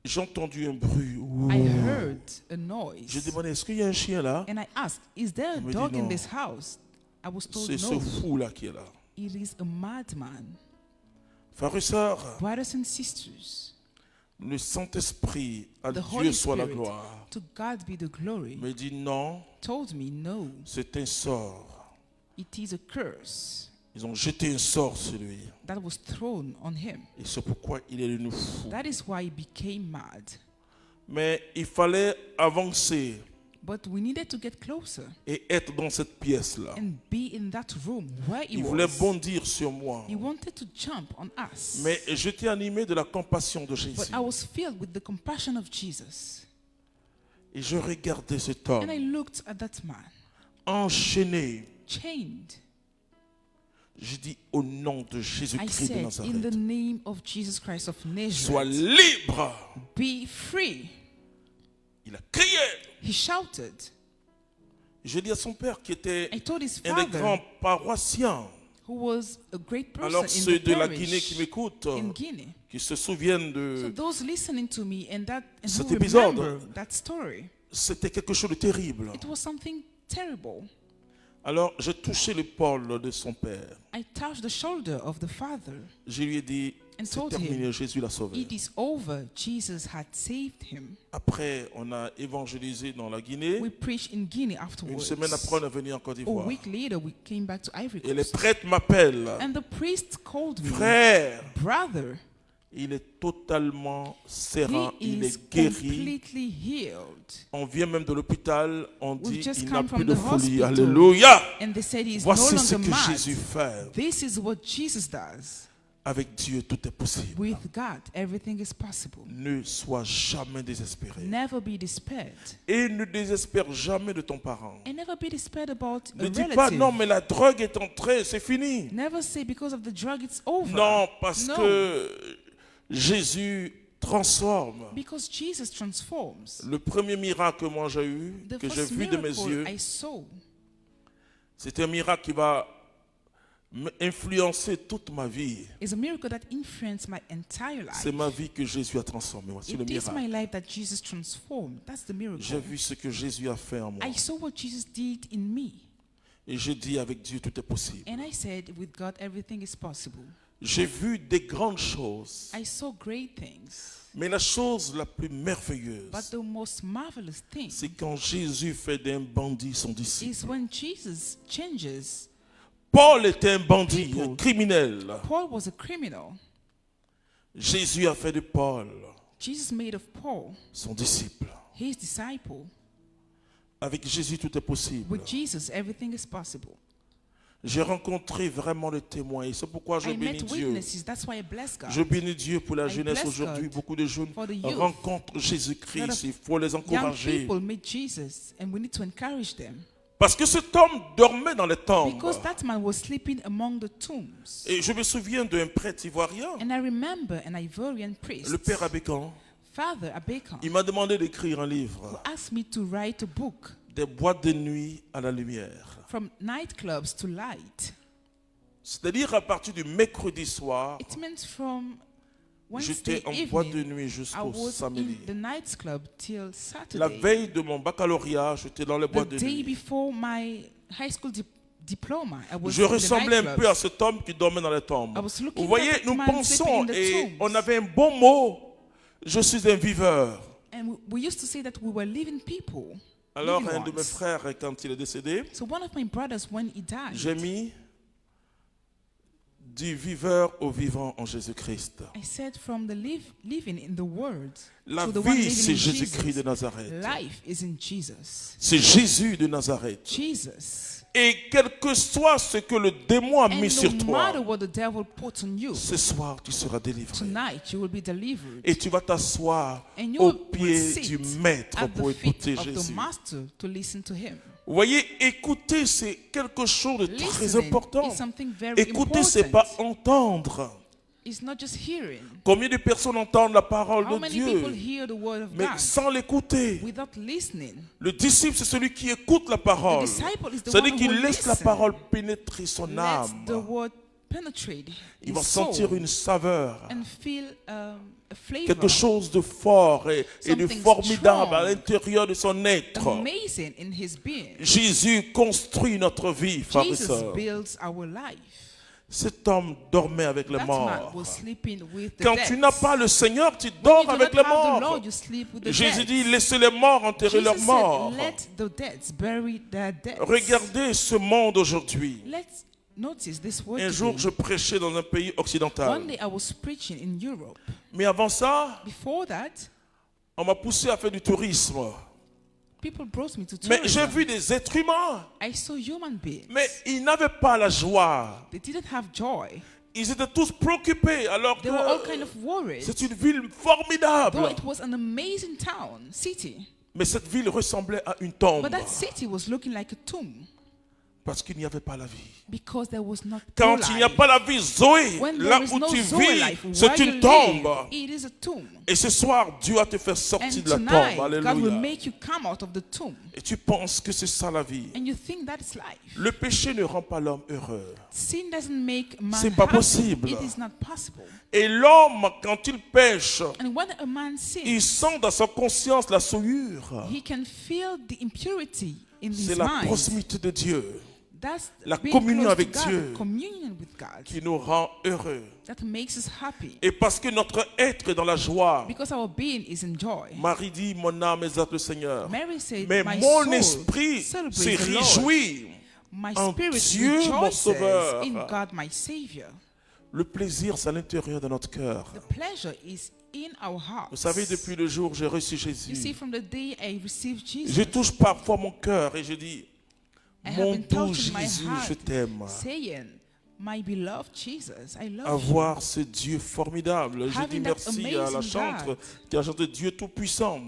J'ai entendu un bruit. I heard a J'ai noise. demandé, est-ce qu'il y a un chien là? And I asked, is there a On me dit dog in non. this house? I was told C'est ce no. fou là qui est là. It is a madman. Frères et sœurs, Brothers and sisters, le Saint-Esprit, à the Dieu Holy soit la Spirit, gloire, to God be the glory, me dit non, told me no. c'est un sort. It is a curse Ils ont jeté un sort sur lui. that was thrown on him. Et c'est pourquoi il est devenu fou. That is why he became mad. Mais il fallait avancer But we needed to get closer et être dans cette pièce-là. and be in that room where he Il voulait was. bondir sur moi. He wanted to jump on us. Mais j'étais animé de la compassion de Jésus. But I was filled with the compassion of Jesus. Et je regardais cet And I homme looked at that man, enchaîné. chained. Je dis au nom de I Jésus-Christ de said, in the Nazareth, name of Jesus Christ of sois Nazareth, libre. be free. Il a crié. He shouted. Je dis à son père qui était I told his un des father, grands paroissiens. who was a great person Alors in ceux the de la Guinée parish qui m'écoutent, in Guinea. qui se souviennent So de... those listening to me and Cet who épisode. remember that story, C'était quelque chose de terrible. it was something terrible. Alors j'ai touché l'épaule de son père. I touched the shoulder of the father. Je lui ai dit, And c'est told terminé, Jésus l'a sauvé. It is over. Jesus had saved him. Après, on a évangélisé dans la Guinée. We preached in Guinea Une afterwards. semaine après, on est venu en Côte A d'Ivoire. week later, we came back to Ivory Et les Coast. prêtres m'appellent. And the priest called me, Frère, brother, il est totalement he serein, il is est guéri. completely healed. On vient même de l'hôpital, on We've dit just il n'a come plus from de the folie. hospital. Alléluia. And they said he is no Voici ce longer que mad. Jésus fait. This is what Jesus does. Avec Dieu, tout est possible. With God, everything is possible. Ne sois jamais désespéré. Never be despaired. Et ne désespère jamais de ton parent. And never be despaired about Ne a dis pas, relative. non, mais la drogue est entrée, c'est fini. Never say because of the drug it's over. Non, parce No. que Jésus transforme. Because Jesus transforms. Le premier miracle que moi j'ai eu, The que j'ai first vu de mes miracle yeux, I saw, c'est un miracle qui va influencer toute ma vie. is a miracle that influenced my entire life. C'est ma vie que Jésus a transformée. Voici le It is my miracle. life that Jesus transformed. That's the J'ai miracle. vu ce que Jésus a fait en moi. I saw what Jesus did in me. Et je dis avec Dieu, tout est possible. And I said, with God, everything is possible. J'ai vu des grandes choses. I saw great things. Mais la chose la plus merveilleuse, But the most marvelous thing c'est quand Jésus fait d'un bandit son disciple. is when Jesus changes. Paul était un bandit, People. un criminel. Paul was a criminal. Jésus a fait de Paul Jesus made of Paul son disciple. his disciple. Avec Jésus, tout est possible. With Jesus, everything is possible. J'ai rencontré vraiment le témoin et c'est pourquoi je I bénis met Dieu. witnesses. That's why I bless God. Je bénis Dieu pour la I jeunesse bless aujourd'hui. God Beaucoup de jeunes for the youth. rencontrent Lot Jésus-Christ. of Il faut les Young encourager. people meet Jesus, and we need to encourage them. Parce que cet homme dormait dans les tombes. Because that man was sleeping among the tombs. Et je me souviens d'un prêtre ivoirien, And I remember an Ivorian priest, le père Abécan. Father Abekan, Il m'a demandé d'écrire un livre, asked me to write a book, Des boîtes de nuit à la lumière. From nightclubs to light. C'est-à-dire à partir du mercredi soir, It meant from Wednesday j'étais en boîte de evening, nuit I jusqu'au was samedi. in the nightclub till La Saturday. veille de mon baccalauréat, j'étais dans les The boîtes de day nuit. before my high school diploma, I was Je in the ressemblais un peu nightclubs. à cet homme qui dormait dans les tombes. I was looking Vous voyez, like that nous man sleeping pensons in the et tombs. on avait un bon mot. Je suis un viveur. And we used to say that we were living people. Alors, living un de mes ones. frères, quand il est décédé, So one of my brothers, when he died, j'ai mis du viveur au vivant en Jésus-Christ. I said from the living in the Word La to the one vie, living c'est in Jésus-Christ de Jesus. Nazareth. Life is in Jesus. C'est Jésus de Nazareth. Jesus. Et quel que soit ce que le démon a mis And sur no toi, matter what the devil puts on you, ce soir, tu seras délivré. tonight you will be delivered. Et tu vas t'asseoir And you au will pied sit du Maître at pour the feet écouter of the Jésus. Master to listen to him. Vous voyez, écouter, c'est quelque chose de très Listening important. is something very Écouter, c'est important. pas entendre. It's not just hearing. Combien de personnes entendent la parole How de many people Dieu, hear the word of mais God sans l'écouter? without listening? Le disciple, c'est celui qui écoute la parole. The disciple is the C'est-à-dire one qu'il who laisse la listens. parole pénétrer son Let âme. the word penetrate Il his va sentir soul une saveur. and feel a flavor, Quelque chose de fort et de Something formidable à strong, l'intérieur de son être. amazing in his being. Jésus construit notre vie, frères et Jesus sœurs. builds our life. Cet homme dormait avec les That man morts. was sleeping with the Quand dead. tu n'as pas le Seigneur, tu When you dors do avec not les have the morts. Lord, you sleep with the Jésus dead. dit, laissez les morts enterrer leurs Jesus morts. said, let the dead bury their dead. Regardez ce monde aujourd'hui. Let's notice this word Un jour, today. je prêchais dans un pays occidental. One day I was preaching in Europe. Mais avant ça, Before that, on m'a poussé à faire du tourisme. people brought me to Mais j'ai tourism. vu des êtres humains. I saw human beings. Mais ils n'avaient pas la joie. They didn't have joy. Ils étaient tous préoccupés alors They were all kind que of worried. c'est une ville formidable. Though it was an amazing town, city. Mais cette ville ressemblait à une tombe. But that city was looking like a tomb Parce qu'il n'y avait pas la vie. because there was not Quand no il n'y a life. pas la vie, Zoé, When là there is où no tu Zoe vis, life, c'est where une you tombe. live, it is a tomb. Et ce soir, Dieu va te faire sortir And de la tonight, tombe. God will Alléluia. make you come out of the tomb. Et tu penses que c'est ça la vie. And you think that's life. Le péché ne rend pas l'homme heureux. Sin doesn't make man C'est pas happy. possible. It is not possible. Et l'homme, quand il pêche, And when a man il sins, sent dans sa conscience la souillure. he can feel the impurity in C'est his la mind. proximité de Dieu That's la being communion close avec to God, Dieu. communion with God, qui nous rend heureux. that makes us happy. Et parce que notre être est dans la joie, Because our being is in joy. Marie dit, mon âme exalte le Seigneur. Mary said, Mais my mon soul esprit celebrates se the Lord. réjouit. My en spirit Dieu, mon rejoices sauveur. in God, my Savior. Le plaisir, c'est à l'intérieur de notre cœur. The pleasure is in our hearts. Vous savez, depuis le jour où j'ai reçu You see, Jésus, from the day I received Jesus, je touche parfois mon cœur et je dis, I have mon been doux touched in my Jésus, heart, je t'aime. saying, my beloved Jesus, I love you. Avoir ce Dieu formidable. Je dis Having that merci à la amazing chantre God. qui a chanté Dieu Tout-Puissant.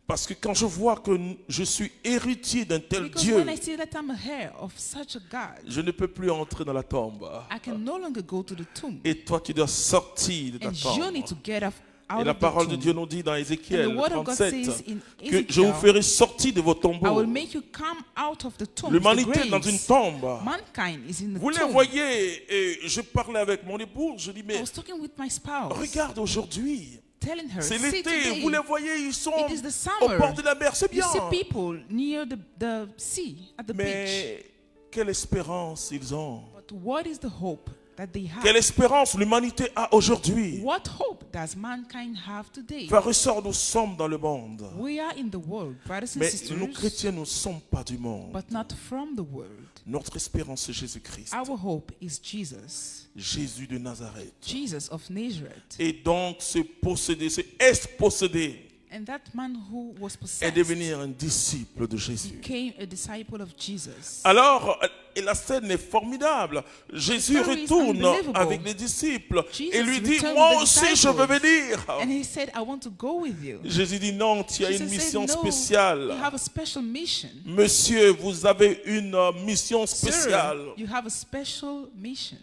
Parce que quand je vois que je suis héritier d'un tel Because Dieu, when I see that I'm a heir of such a God, je ne peux plus entrer dans la tombe. I can no longer go to the tomb. Et toi, tu dois sortir de ta And you tombe. need to get out Et la of the parole de tomb. Dieu nous dit dans And Ézéchiel the word of God 37 says in que je vous Ezekiel, ferai sortir de vos I tombeaux. will make you come out of the tomb. L'humanité est dans une tombe. Mankind is in the Vous les tomb. voyez, et je parlais avec mon épouse, je dis, I mais was talking with my spouse, regarde aujourd'hui, telling her, c'est see l'été, today, vous les voyez, ils sont it is the au summer. bord de la mer, c'est you bien. see people near the sea, at the beach. Mais quelle espérance ils ont. But what is the hope that they have? Quelle espérance l'humanité a aujourd'hui. What hope does mankind have today? Frères et sœurs, nous sommes dans le monde. We are in the world, brothers and Mais sisters, nous chrétiens, nous ne sommes pas du monde. but not from the world. Notre espérance, c'est Jésus-Christ. Our hope is Jesus, Jésus de Nazareth. Jesus of Nazareth. Et donc, ce possédé, ce est-possédé, And that man who was est possessed devenir un disciple de Jésus. became a disciple of Jesus. Alors, et la scène est formidable. Jésus story is retourne unbelievable. avec les disciples Jesus et lui dit, returned moi with the aussi je veux disciples. venir. And he said, I want to go with you. Jésus dit, non, tu as Jesus une said, mission no, spéciale. you have a special mission. Monsieur, vous avez une mission Sir, spéciale. you have a special mission.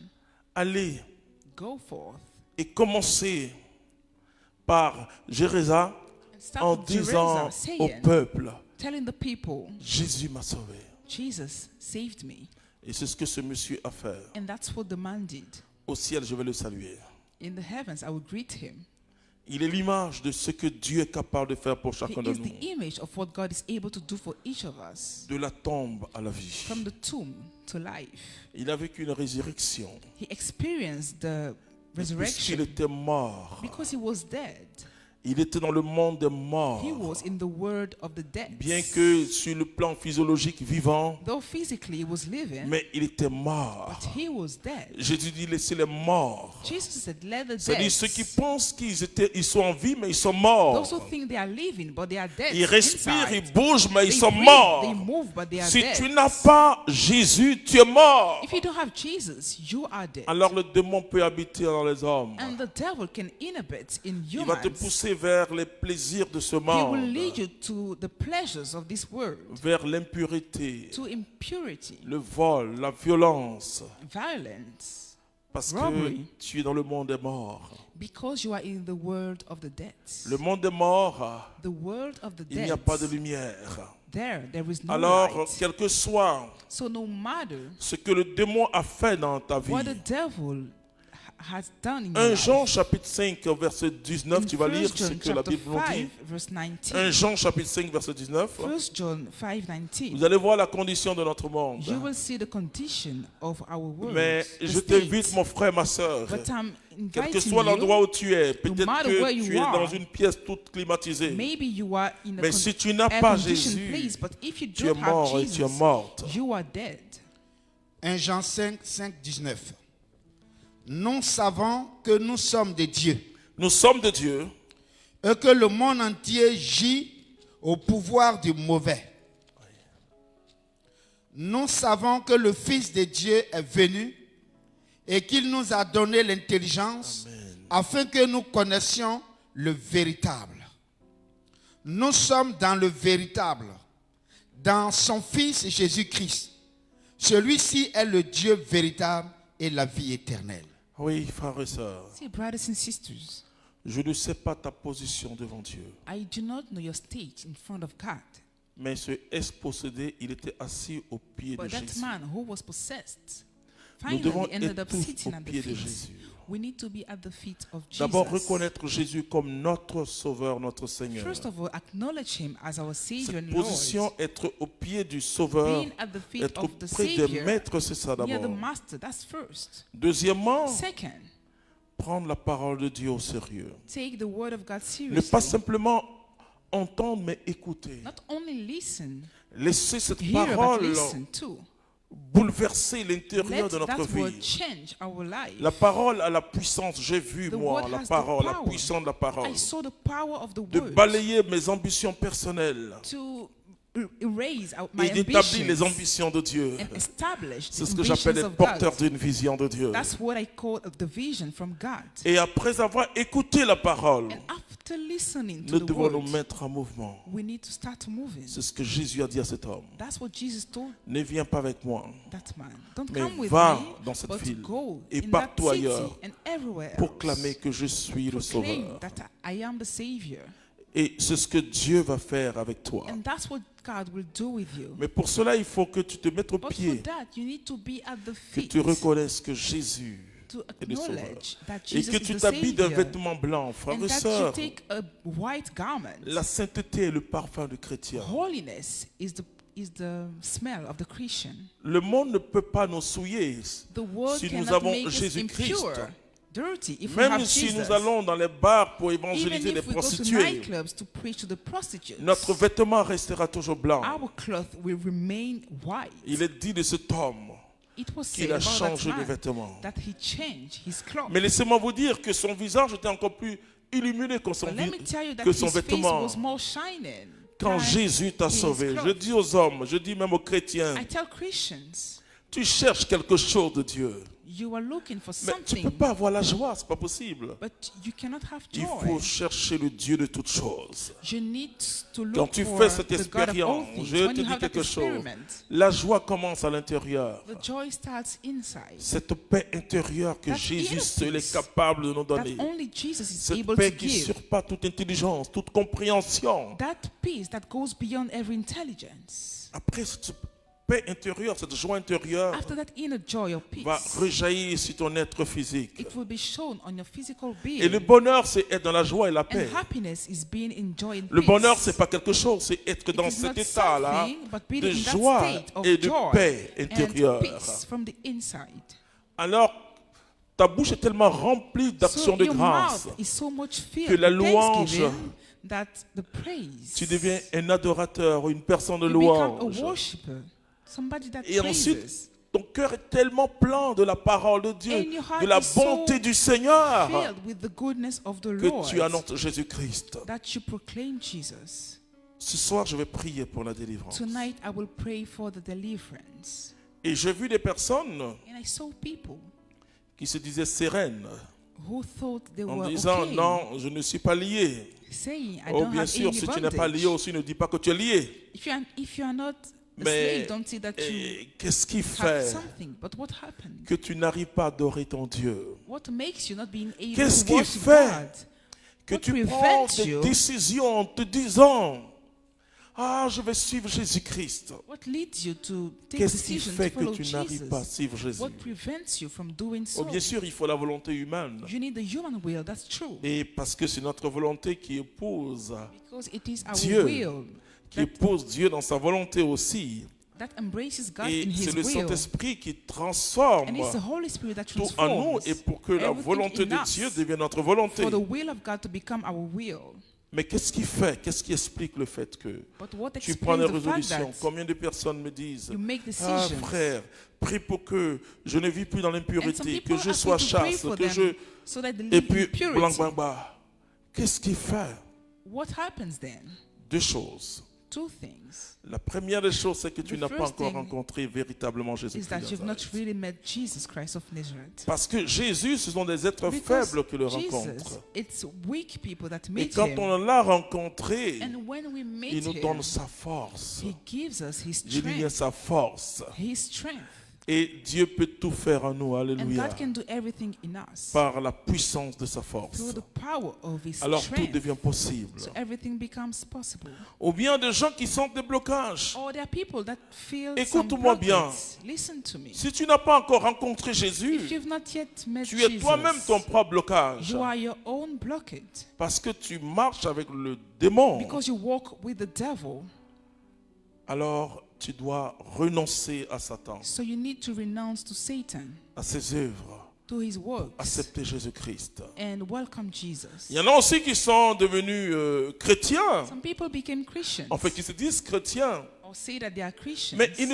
Allez Go forth. et commencez par Jéréza And start en with disant Jerusalem, au saying, peuple, telling the people, Jésus m'a sauvé. Jesus saved me. Et c'est ce que ce monsieur a fait. And that's what the man did. Au ciel, je vais le saluer. In the heavens, I will greet him. Il est l'image de ce que Dieu est capable de faire pour He chacun de is the nous. image of what God is able to do for each of us. De la tombe à la vie. From the tomb to life. Il a vécu une résurrection. He experienced the Puisqu'il resurrection était mort, because he was dead. Il était dans le monde des morts. He was in the world of the dead. Bien que sur le plan physiologique vivant, Though physically he was living, mais il était mort. but he was dead. Jésus dit laissez les morts. Jesus said, let the C'est-à-dire dead, ceux qui pensent ils sont en vie, mais ils sont morts. those who think they are living, but they are dead. Ils respirent, inside. ils bougent, mais ils They sont breathe, morts. they move, but they are Si dead. tu n'as pas Jésus, tu es mort. If you don't have Jesus, you are dead. Alors le démon peut habiter dans les hommes. And the devil can inhabit in Il va te humans. pousser vers les plaisirs de ce He will monde, lead you to the pleasures of this world, vers l'impureté, to impurity, le vol, la violence, violence, parce que robbery. tu es dans le monde des morts. because you are in the world of the dead. Le monde des morts, The world of the il n'y dead. a pas de lumière. There is no Alors, light. quel que soit So no matter ce que le démon a fait dans ta vie, what the devil has done in your 1 life. Jean chapitre 5 verset 19, In tu vas 1 lire ce John que la chapter Bible nous 5, dit. verse 19. 1 Jean chapitre 5 verset 19. 1 John 5:19. Vous allez voir la condition de notre monde. You will see the condition of our world. Mais the je state. t'invite, mon frère, ma soeur, But I'm quel que inviting soit l'endroit you, où tu es, peut-être matter where que you tu es are, dans une pièce toute climatisée, maybe you are in a mais si tu n'as pas Jésus, place, but if you tu es don't have mort et tu es Jesus, morte. you are dead. 1 Jean 5, 5, 19. Nous savons que nous sommes de Dieu Nous sommes de Dieu et que le monde entier gît au pouvoir du mauvais. Nous savons que le Fils de Dieu est venu et qu'il nous a donné l'intelligence afin que nous connaissions le véritable. Nous sommes dans le véritable, dans son Fils Jésus-Christ. Celui-ci est le Dieu véritable et la vie éternelle. Oui, frères et sœurs, See, brothers and sisters, je ne sais pas ta position devant Dieu, I do not know your state in front of God, mais ce ex-possédé, il était assis au pied de but that Jésus. man who was possessed Nous devons finally ended être up tous sitting au at the pied de feet. Jésus. We need to be at the feet of Jesus. D'abord, reconnaître Jésus comme notre Sauveur, notre Seigneur. First of all, acknowledge him as our Savior Cette and Lord. position, être au pied du Sauveur, Being at the feet être of the auprès des Savior, maîtres, c'est ça near the d'abord. Master, that's first. Deuxièmement, Second, prendre la parole de Dieu au sérieux. take the word of God Ne pas seriously. simplement entendre, mais écouter. Not only listen, Laisser cette hear, but parole listen too. bouleverser l'intérieur Let de notre that word vie. change our life. La parole a la puissance, j'ai vu The moi word la has the parole, la power. puissance de la parole, I saw the power of the de word balayer mes ambitions personnelles to erase out my et d'établir les ambitions ambitions de Dieu. and establish the C'est ce que j'appelle ambitions être of porteur God. d'une vision de Dieu. That's what I call the vision from God. Et après avoir écouté la parole, And after listening to nous the devons nous word, mettre en mouvement. we need to start moving. C'est ce que Jésus a dit à cet homme. That's what Jesus told Ne viens pas avec moi that man. Don't Mais come with va me, dans cette but ville go et in that partout city ailleurs and everywhere pour else. clamer que je suis le Proclaim Sauveur. that I am the Savior. Et c'est ce que Dieu va faire avec toi. And that's what God will do with you. Mais pour cela, il faut que tu te mettes au But for pied, that, you need to be at the que feet tu reconnaisses que Jésus to est le Sauveur. acknowledge that Et Jesus que is tu the t'habilles d'un Savior. vêtement blanc, frères And et that you sœurs. take a white garment. La sainteté est le parfum du chrétien. Holiness is the smell of the Christian. Le monde ne peut pas nous souiller The world si nous cannot avons make us Jésus-Christ. impure, dirty, if we Même have si Jesus. nous allons dans les bars pour Even évangéliser les if we go to prostituées, nightclubs to preach to the prostitutes, notre vêtement restera toujours blanc. our cloth will remain white. Il est dit de cet homme It was qu'il said a about changé that de man vêtements. that he changed his cloth. Mais laissez-moi vous dire que son visage était encore plus illuminé que But let me tell you that que son his face vêtement. was more shining. Quand than Jésus t'a his sauvé, cloth. je dis aux hommes, je dis même aux chrétiens, I tell Christians, tu cherches quelque chose de Dieu. you are looking for Mais tu ne something, peux pas avoir la joie, c'est pas possible. but you cannot have Il joy. faut chercher le Dieu de toutes choses. You need to Quand look tu for fais cette the God of all expérience, things. je When te you dis have that quelque chose. experiment, La joie commence à l'intérieur. the joy starts inside. Cette paix intérieure que That Jésus inner seul peace est capable de nous That donner. only Jesus is Cette able paix to qui give. surpasse toute intelligence, toute compréhension. That peace that goes beyond every intelligence. Après cette paix intérieure, cette joie intérieure After that inner joy or peace, va rejaillir sur ton être physique. it will be shown on your physical Et le being. bonheur, c'est être dans la joie et la paix. And happiness is being enjoyed in Le bonheur, peace. c'est pas quelque chose, c'est être It dans is cet not état-là something, but being de in that joie state of et de joy paix and intérieure. peace from the inside. Alors, ta bouche est tellement remplie d'actions So de your grâce mouth is so much filled que la with louange, thanksgiving that the praise, tu deviens un adorateur, une personne de you become a louange. worshiper, somebody that Et ensuite, praises. ton cœur est tellement plein de la parole de Dieu, And your heart de la is so bonté du Seigneur, Filled with the goodness of the que Lord, tu annonces Jésus-Christ. that you proclaim Jesus. Ce soir, je vais prier pour la délivrance. Tonight I will pray for the deliverance. Et j'ai vu des personnes And I saw people qui se disaient sereines, who thought they en were disant okay, non, je ne suis pas lié. saying I Oh, don't bien have sûr, any si tu n'es pas lié bondage. aussi, ne dis pas que tu es lié. If you are not a Mais slave, don't say that you qu'est-ce qui have fait something. But what happened? que tu n'arrives pas à adorer ton Dieu? What makes you not being able Qu'est-ce to qui worship fait God? Que What tu prends prevents des you? décisions en te disant ah, je vais suivre Jésus-Christ. What leads you to take Qu'est-ce qui decisions fait to que follow tu n'arrives pas à Jesus? suivre Jésus? What prevents you from doing Oh, so? bien sûr, il faut la volonté humaine. You need the human will, that's true. Et parce que c'est notre volonté qui épouse, Because it is our Dieu, will qui épouse Dieu dans sa volonté aussi. that embraces God Et in c'est His le will. Saint-Esprit qui transforme And it's the Holy Spirit that tout en nous transforms et pour que la everything volonté in de us Dieu devienne notre volonté. for the will of God to become our will. Mais qu'est-ce qui fait, qu'est-ce qui explique le fait que But what tu prends des explains the fact résolutions? that Combien de personnes me disent you make ah decisions? frère, prie pour que je ne vis plus dans And some l'impurité, people que je ask sois you to pray chaste, for que them je... so that they Et live puis, in purity. blanc, blanc, blanc. Qu'est-ce qui fait? What happens then? Deux choses. Two things. La première des choses, c'est que tu The n'as pas first encore thing rencontré véritablement Is Jésus-Christ. that you've not Nazareth. really met Jesus Christ of Nazareth. Parce que Jésus, ce sont des êtres Because faibles qui le Jesus, rencontrent. it's weak people that Et meet quand him. on l'a rencontré, And when we il meet nous him, donne sa force. he gives us his Je dis bien strength. sa force. His strength. Et Dieu peut tout faire en nous. And Alléluia. God can do everything in us Par la puissance de sa force. through the power of his Alors tout strength. devient possible. So everything becomes possible. Ou bien des gens qui sentent des blocages. Or there are people that feel some Écoute-moi bien. blockades. Listen to me. Si tu n'as pas encore rencontré If Jésus, you've not yet met tu es Jesus, toi-même ton propre blocage. you are your own blockade. Parce que tu marches avec le démon. Because you walk with the devil. Alors tu dois renoncer à Satan, So you need to renounce to Satan, à ses œuvres, to his works, accepter Jésus-Christ. and welcome Jesus. Il y en a aussi qui sont devenus chrétiens, Some people became Christians, en fait qui se disent chrétiens, or say that they are Christians, mais ils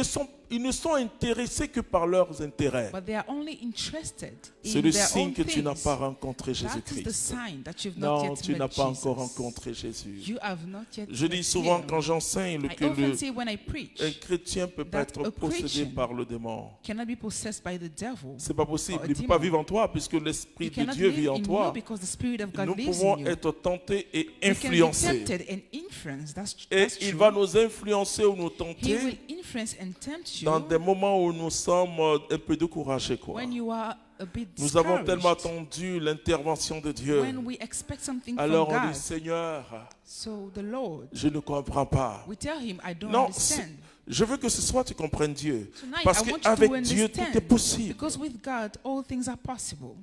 ne sont intéressés que par leurs intérêts. but they are only interested C'est in le their signe own que tu n'as things. pas rencontré That is the Jésus-Christ. sign that you've not Non, yet tu met n'as pas encore Jesus. rencontré Jésus. You have not yet Je met dis souvent him. quand j'enseigne I que often say when I preach, un chrétien peut pas that être a possédé Christian par le démon. cannot be possessed by the devil. C'est pas possible. or a Il ne peut pas demon. vivre en toi puisque l'Esprit You de cannot Dieu live vit en in toi. you because the Spirit of God Nous lives pouvons in you. être tentés et You can be influencés. tempted and influenced. Et That's il true. va nous influencer ou nous He will tenter influence and tempt you dans des moments où nous sommes un peu découragés. Quoi. when you are a bit Nous avons tellement discouraged, attendu l'intervention de Dieu. when we expect something Alors from on God. dit, Seigneur, So the Lord, je ne comprends pas. we tell him, I don't Non, understand. je veux que ce soit tu comprennes Dieu. Tonight, Parce I want you qu'avec to Dieu, tout est understand, possible. because with God, all things are possible.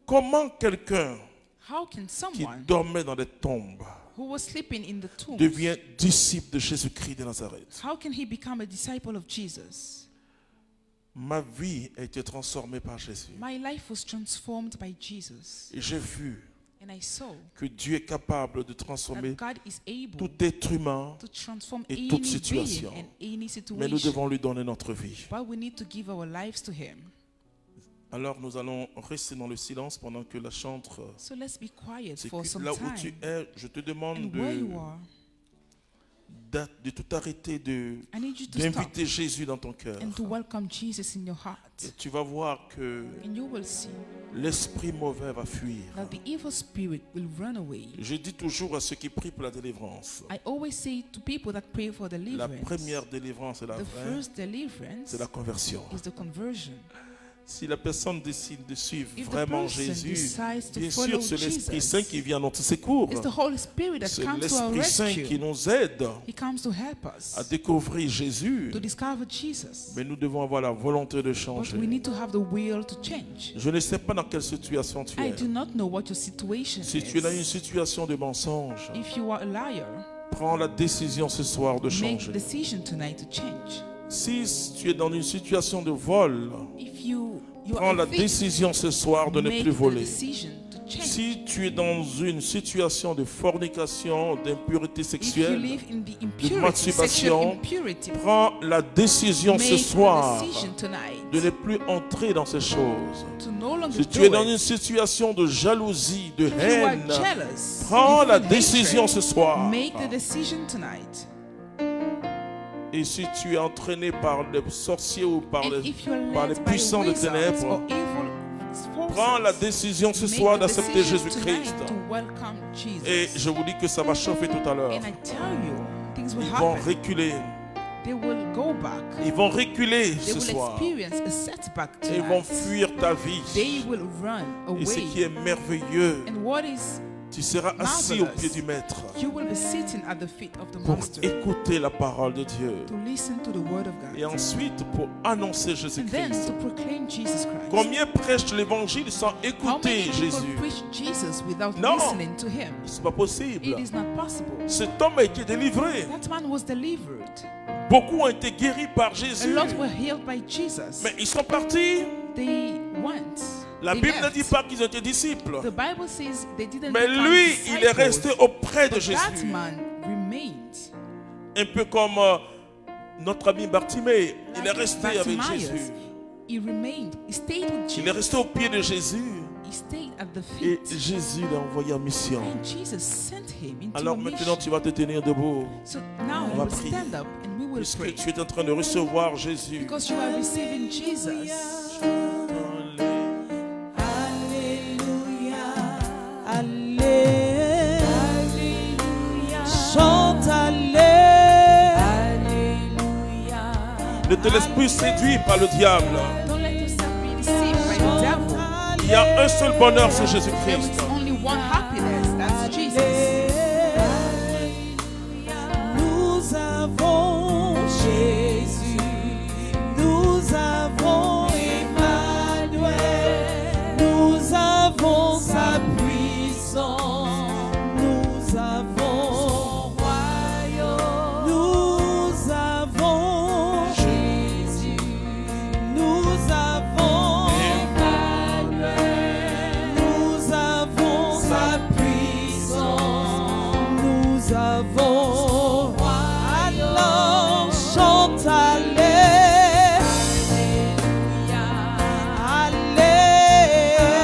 Comment quelqu'un How can qui someone dormait dans des tombes who was sleeping in the tomb, devient disciple de Jésus-Christ de Nazareth? how can he become a disciple of Jesus? Ma vie a été transformée par Jésus. My life was transformed by Jesus. Et j'ai vu And I saw que Dieu est capable de that transformer God is able tout être humain, to transform et any toute being situation. and any mais nous situation. devons lui donner notre vie. But we need to give our lives to him. Alors nous allons rester dans le silence pendant que la chantre. So let's be quiet C'est for que some là où tu time. es, je te demande And where you are, de tout arrêter, I need you to stop d'inviter Jésus dans ton cœur. and to welcome Jesus in your Et heart. tu vas voir que And you will see l'esprit mauvais va fuir. that the evil spirit will run away. Je dis toujours à ceux qui prient pour la délivrance, I always say to people that pray for la deliverance, première délivrance est la the vraie, first deliverance c'est la conversion. is the conversion. Si la personne décide de suivre If the vraiment person Jésus, decides to bien follow sûr, c'est l'Esprit Jesus, Saint qui vient à notre secours. It's the Holy Spirit that C'est comes to our l'Esprit Saint qui rescue. nous aide He comes to help us à découvrir Jésus. to discover Jesus. Mais nous devons avoir la volonté de But changer. we need to have the will to change. Je ne sais pas dans quelle situation tu I es. do not know what your situation Si tu es dans une is. situation de mensonge, If you are a liar, prends la décision ce soir de make changer. a decision tonight to change. Si tu es dans une situation de vol, If you You Prends are la a thief. décision ce soir de ne Make plus the voler. decision to change. Si tu es dans une situation de fornication, d'impureté If you sexuelle, live in the de impurity, masturbation, sexual impurity, prends la décision ce make soir the decision tonight de ne plus entrer dans ces choses. to no longer Si tu do es dans it. une situation de jalousie, de If you are haine, jealous, prends if la you hate décision hatred, ce soir. make the decision tonight. Et si tu es entraîné par les sorciers ou par And les, if you're par les led by puissants de wizards ténèbres, or evil forces, prends la décision ce make soir the d'accepter decision Jésus-Christ. tonight to welcome Jesus. Et je vous dis que ça va chauffer tout à l'heure. And I tell you, things will Ils vont happen. reculer. They will go back. Ils vont reculer They ce will soir. experience a setback Et ils vont tonight. fuir ta vie. They will run Et ce away. qui est merveilleux, And what is tu seras assis au marvelous, pied du Maître you will be sitting at the feet of the pour Master écouter la parole de Dieu. to listen to the word of God. Et ensuite pour annoncer And then Jésus-Christ. to proclaim Jesus Christ. Combien prêchent l'évangile sans How many écouter people Jésus? preach Jesus without Non. listening to him? C'est pas possible. It is not possible. Cet homme a été délivré. That man was delivered. Beaucoup ont été guéris par A Jésus. lot were healed by Jesus. Mais ils sont partis. They went. La They Bible ne left. dit pas qu'ils ont été disciples. The Bible says they didn't Mais become lui, il est disciples. resté auprès de But that Jésus. man remained. Un peu comme notre ami Bartimée. Il est Like resté avec Bartimaeus. Jésus. He remained. He stayed with Il est Jesus. resté au pied de Jésus. He stayed at the Et feet. Jésus l'a envoyé en mission. And Jesus sent him into Alors a maintenant, mission. tu vas te tenir debout. So now On you va will prier. stand up and we will Puisque pray. tu es en train de recevoir Jésus. Because you are receiving Jesus. Chante Alléluia. Ne te laisse plus séduire par le diable. Don't let yourself be deceived by the devil. Il y a un seul bonheur, c'est There Jésus-Christ. is only one happiness, that's Jesus. Nous avons Jésus, nous avons Emmanuel, nous avons sa puissance, nous avons son royaume, nous avons Jésus, nous avons Emmanuel, nous avons sa puissance, nous avons son royaume. Alors chante Alléluia,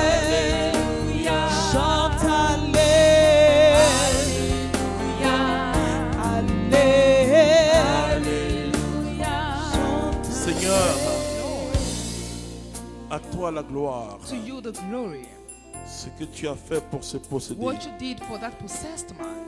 Alléluia, chante Alléluia, Alléluia, chante Seigneur, à toi la gloire. To you the glory. Ce que tu as fait pour se posséder, What you did for that possessed man,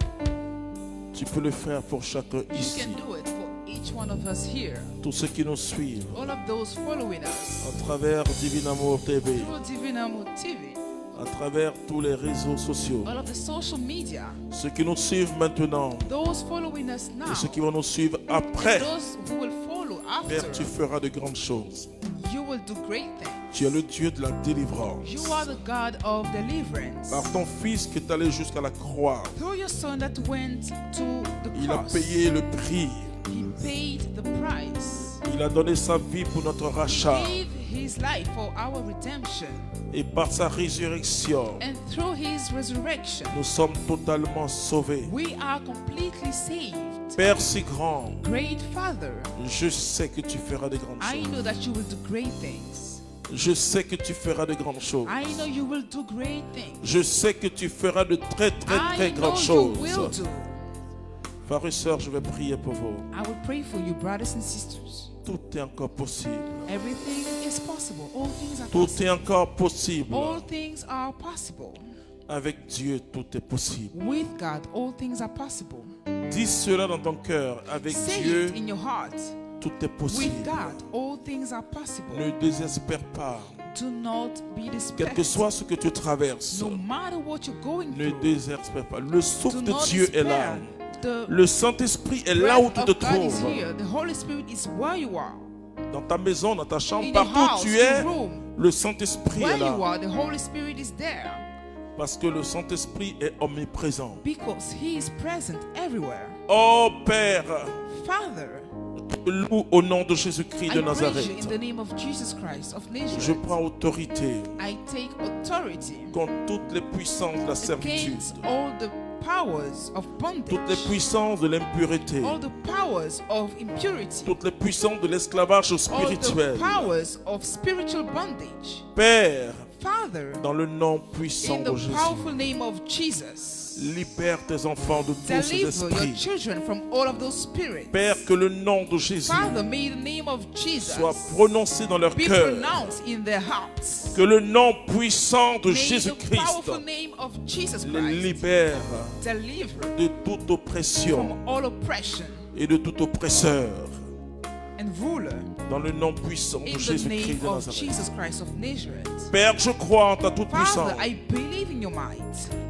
tu peux le faire pour chacun you ici. can do it for each one of us here. Tous ceux qui nous suivent All of those following us à travers Divin Amour TV, through Divine Amour TV, à travers tous les réseaux sociaux, all of the social media, ceux qui nous suivent maintenant those following us now, et ceux qui vont nous suivre après, those who will follow Père, after, tu feras de grandes choses. you will do great things. Tu es le Dieu de la délivrance. You are the God of deliverance. Par ton Fils qui est allé jusqu'à la croix, Through your son that went to the il a cross, payé le prix. he paid the price, Il a donné sa vie pour notre rachat. gave his life for our redemption, Et par sa résurrection, and through his resurrection, nous sommes totalement sauvés. we are completely saved. Père si grand, Great Father, je sais que tu feras de grandes I know choses. that you will do great things. Je sais que tu feras de grandes choses. I know you will do great things. Je sais que tu feras de très I know grandes you will choses. do. Frères et sœurs, je vais prier pour vous. I will pray for you, brothers and sisters. Tout est encore possible. Everything is possible. All things are Tout possible. est encore possible. All things are possible. Avec Dieu, tout est possible. With God, all things are possible. Dis cela dans ton cœur. Avec Say Dieu, it in your heart. tout est With possible. God, all things are possible. Ne désespère pas. Do not be Quel que despaired. soit ce que tu traverses, No matter what you're going ne through, désespère pas. Le souffle do de not Dieu est là. despair. The Le Saint-Esprit est là où breath tu of te God is trouves. here. The Holy Spirit is where you are. Dans ta maison, dans ta chambre, In your partout où house, tu your es, room, le Saint-Esprit where est you là. are, the Holy Spirit is there. Parce que le Saint-Esprit est omniprésent. Because He is present everywhere. Oh Père, Father, loue au nom de Jésus-Christ de I praise Nazareth. you in the name of Jesus Christ of Je Nazareth. prends autorité I take authority contre toutes les puissances de la servitude, against all the powers of toutes les bondage, puissances de l'impureté, all the powers of impurity, toutes les puissances de l'esclavage all spirituel. the powers of spiritual bondage. Père, Father, dans le nom puissant in de the Jésus, powerful name of Jesus, libère tes enfants de tous ces deliver your esprits. children from all of those spirits. Père, que le nom de Jésus Father, may the name of Jesus soit prononcé dans leur be cœur. pronounced in their hearts. Que le nom puissant de May the Jésus-Christ powerful name of Jesus les Christ libère deliver de toute oppression from all oppression et de tout oppresseur. and ruler Dans le nom puissant in de the Jésus-Christ name de of Nazareth. Jesus Christ of Nazareth. Père, je crois en ta toute puissance. Father, I believe in your might.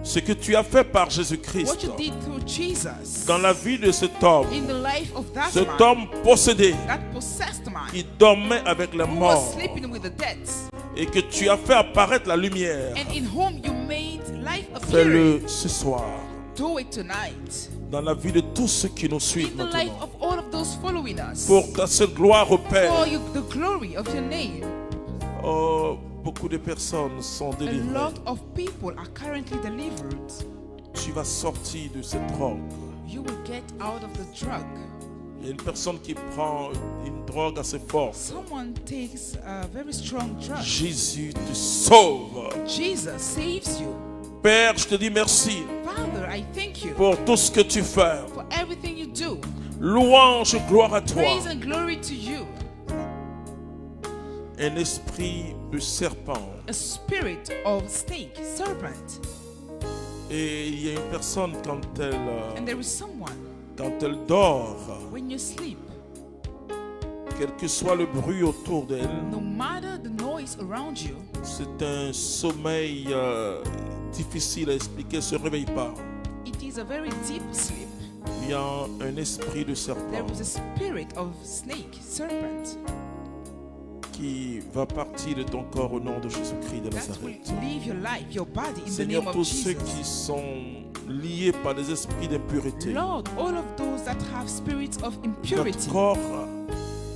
Ce que tu as fait par What Jésus-Christ you did through Jesus dans la vie de cet homme, in the life of that cet man homme possédé that possessed man qui dormait avec les who was morts, sleeping with the dead, et que tu as fait apparaître la lumière. and in whom you made life appearing. Fais-le ce soir Do it tonight dans la vie de tous ceux qui nous suivent in the life maintenant. of all of those following us. Pour ta seule gloire au For Père. the glory of your name. Oh, beaucoup de personnes sont A délivrées. lot of people are currently delivered. Tu vas sortir de cette drogue. You will get out of the drug. Il y a une personne qui prend une drogue assez forte. Someone takes a very strong drug. Jésus te sauve. Jesus saves you. Père, je te dis merci Father, I thank you pour tout ce que tu fais. for everything you do. Louange, gloire à toi. Praise and glory to you. Un esprit de serpent. A spirit of snake, serpent. Et il y a une personne And there is someone, quand elle dort, when you sleep, quel que soit le bruit autour d'elle, no matter the noise around you, c'est un sommeil difficile à expliquer, elle ne se réveille pas. it is a very deep sleep. Il y a un esprit de serpent There is a spirit of snake, serpent, qui va partir de ton corps au nom de Jésus-Christ de that will Nazareth. leave your life, your body in the Seigneur, name of tous ceux Jesus. qui sont liés par des esprits d'impureté, Lord, all of those that have spirits of impurity, notre corps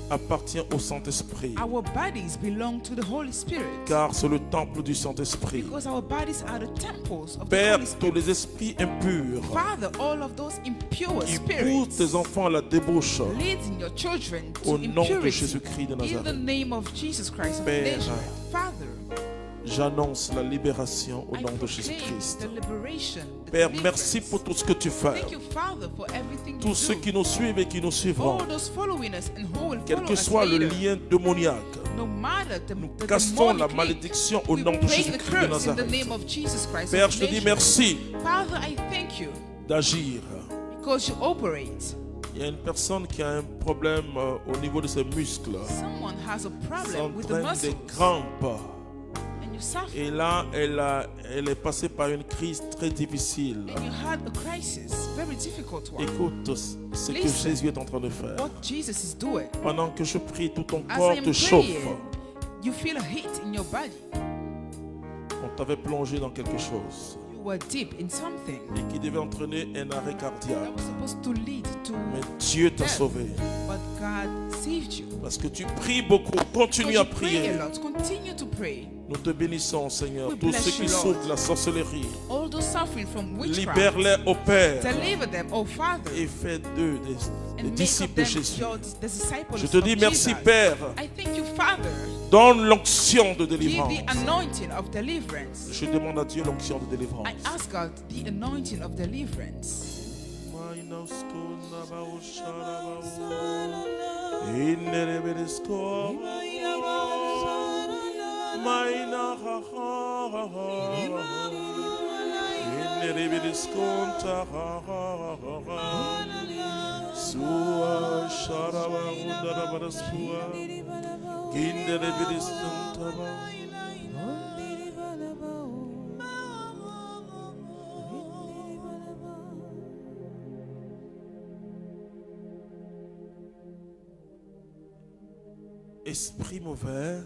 appartient au Saint-Esprit, our bodies belong to the Holy Spirit. car c'est le temple du Saint-Esprit. Because our bodies are the temples of the Père, Holy tous Spirit. les esprits impurs Father, all of those impure qui poussent spirits tes enfants à la débauche, leading your children to au nom de impurity Jésus-Christ de in the Nazareth, name of Jesus Christ of Père, Nazareth. Father, j'annonce la libération au I nom de proclaim Jésus-Christ. the liberation, the Père, deliverance. merci pour tout ce que tu fais. Thank you, Father, for everything Tous you ceux do. qui nous suivent et qui nous suivront, All those following us and who will quel follow que us soit le later. lien démoniaque, No matter nous the cassons la demonic link, malédiction au we nom de break the Jésus-Christ de curse in the Nazareth. name of Jesus Christ Père, of je te dis Nazareth. merci Father, I thank you d'agir. because you operate. Il y a une personne qui a un problème au niveau de ses muscles. Someone has a problem with the S'entraîne muscles des crampes. and you suffer Et là, elle est passée par une crise très difficile. and you had a crisis, very difficult one. Écoute ce que Listen. Jésus est en train de faire. What Jesus is doing. Pendant que je prie, tout ton As corps I am te chauffe. praying, you feel a heat in your body. On t'avait plongé dans quelque chose You were deep in something et qui devait entraîner un arrêt cardiaque. that was supposed to lead to, Mais Dieu t'a sauvé. but God saved you. Parce que tu pries beaucoup. Continue Because à you pray prier. a lot. Continue to pray. Nous te bénissons, Seigneur. We Tous bless ceux qui you, Lord. souffrent de la sorcellerie, All those suffering from witchcraft, libère-les au Père deliver them, oh Father, et fais d'eux des and make of disciples de them Jésus. the disciples Je te of dis merci, Jesus. Père. I thank you, Father. Donne l'onction de Give délivrance. the anointing of deliverance. Je demande à Dieu l'onction de délivrance. I ask God the anointing of deliverance. Esprit mauvais,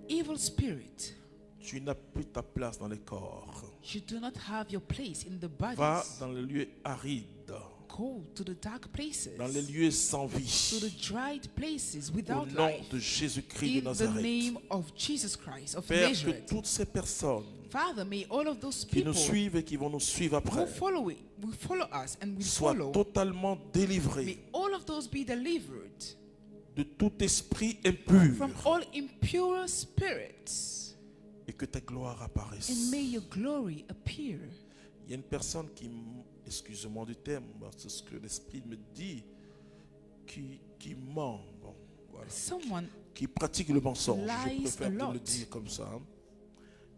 Evil spirit, tu n'as plus ta place dans les corps. you do not have your place in the Va bodies. dans les lieux arides. go to the dark places, dans les lieux sans to vie, the dried places au without nom life, de Jésus-Christ de in the Nazareth. name of Jesus Christ of Père, que Nazareth. toutes ces personnes Father, may all of those qui nous people suivent et qui vont nous suivre who après follow us and will soient follow, totalement délivrés may all of those be delivered de tout esprit impur from all impure spirits, et que ta gloire apparaisse. and may your glory appear. Il y a une personne qui, excusez-moi du terme, c'est ce que l'Esprit me dit, qui ment, bon, voilà, Someone qui pratique le mensonge, je lies préfère a te le lot. dire comme ça.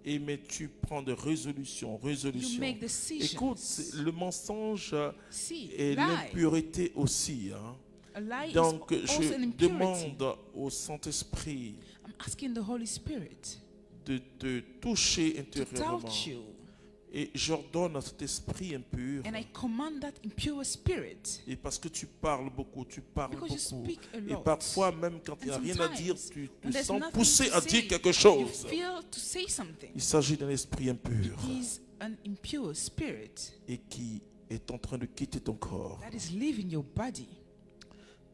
Et mais tu prends des résolutions. you make decisions. Écoute, le mensonge See, et lie. l'impureté aussi. Hein. A lie Donc is also je an impurity. demande au Saint-Esprit I'm asking the Holy Spirit de te toucher to intérieurement. touch you, Et j'ordonne à cet esprit impur. and I command that impure spirit. Et parce que tu parles beaucoup, tu parles Because you beaucoup. speak a Et lot. parfois, même quand il n'y a And rien à dire, sometimes, tu when te there's sens nothing poussé to à say, dire quelque You chose. feel to say something. Il s'agit d'un esprit impur It is an impure spirit et qui est en train de quitter ton corps. that is leaving your body.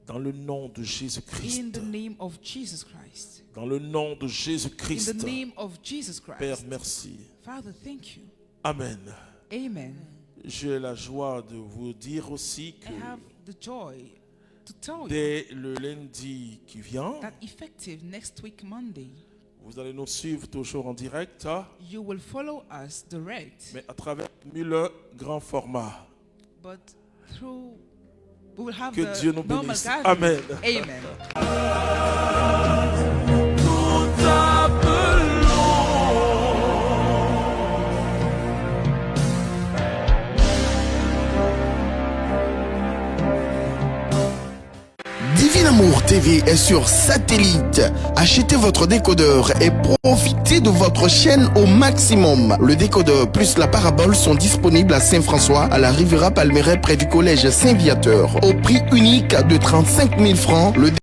Dans le nom de In Jésus-Christ. the name of Jesus Christ. Dans le nom de In Jésus-Christ. the name of Jesus Père, Christ. merci. Father, thank you. Amen. Amen. J'ai la joie de vous dire aussi que I have the joy to tell you dès le lundi qui vient, that effective next week Monday, vous allez nous suivre toujours en direct, hein, you will follow us direct, mais à travers le grand format. but through we will have Que the Dieu nous normal bénisse. gathering. Amen. Amen. Divin Amour TV est sur satellite. Achetez votre décodeur et profitez de votre chaîne au maximum. Le décodeur plus la parabole sont disponibles à Saint-François, à la Riviera Palmeraie près du collège Saint-Viateur. Au prix unique de 35 000 francs, le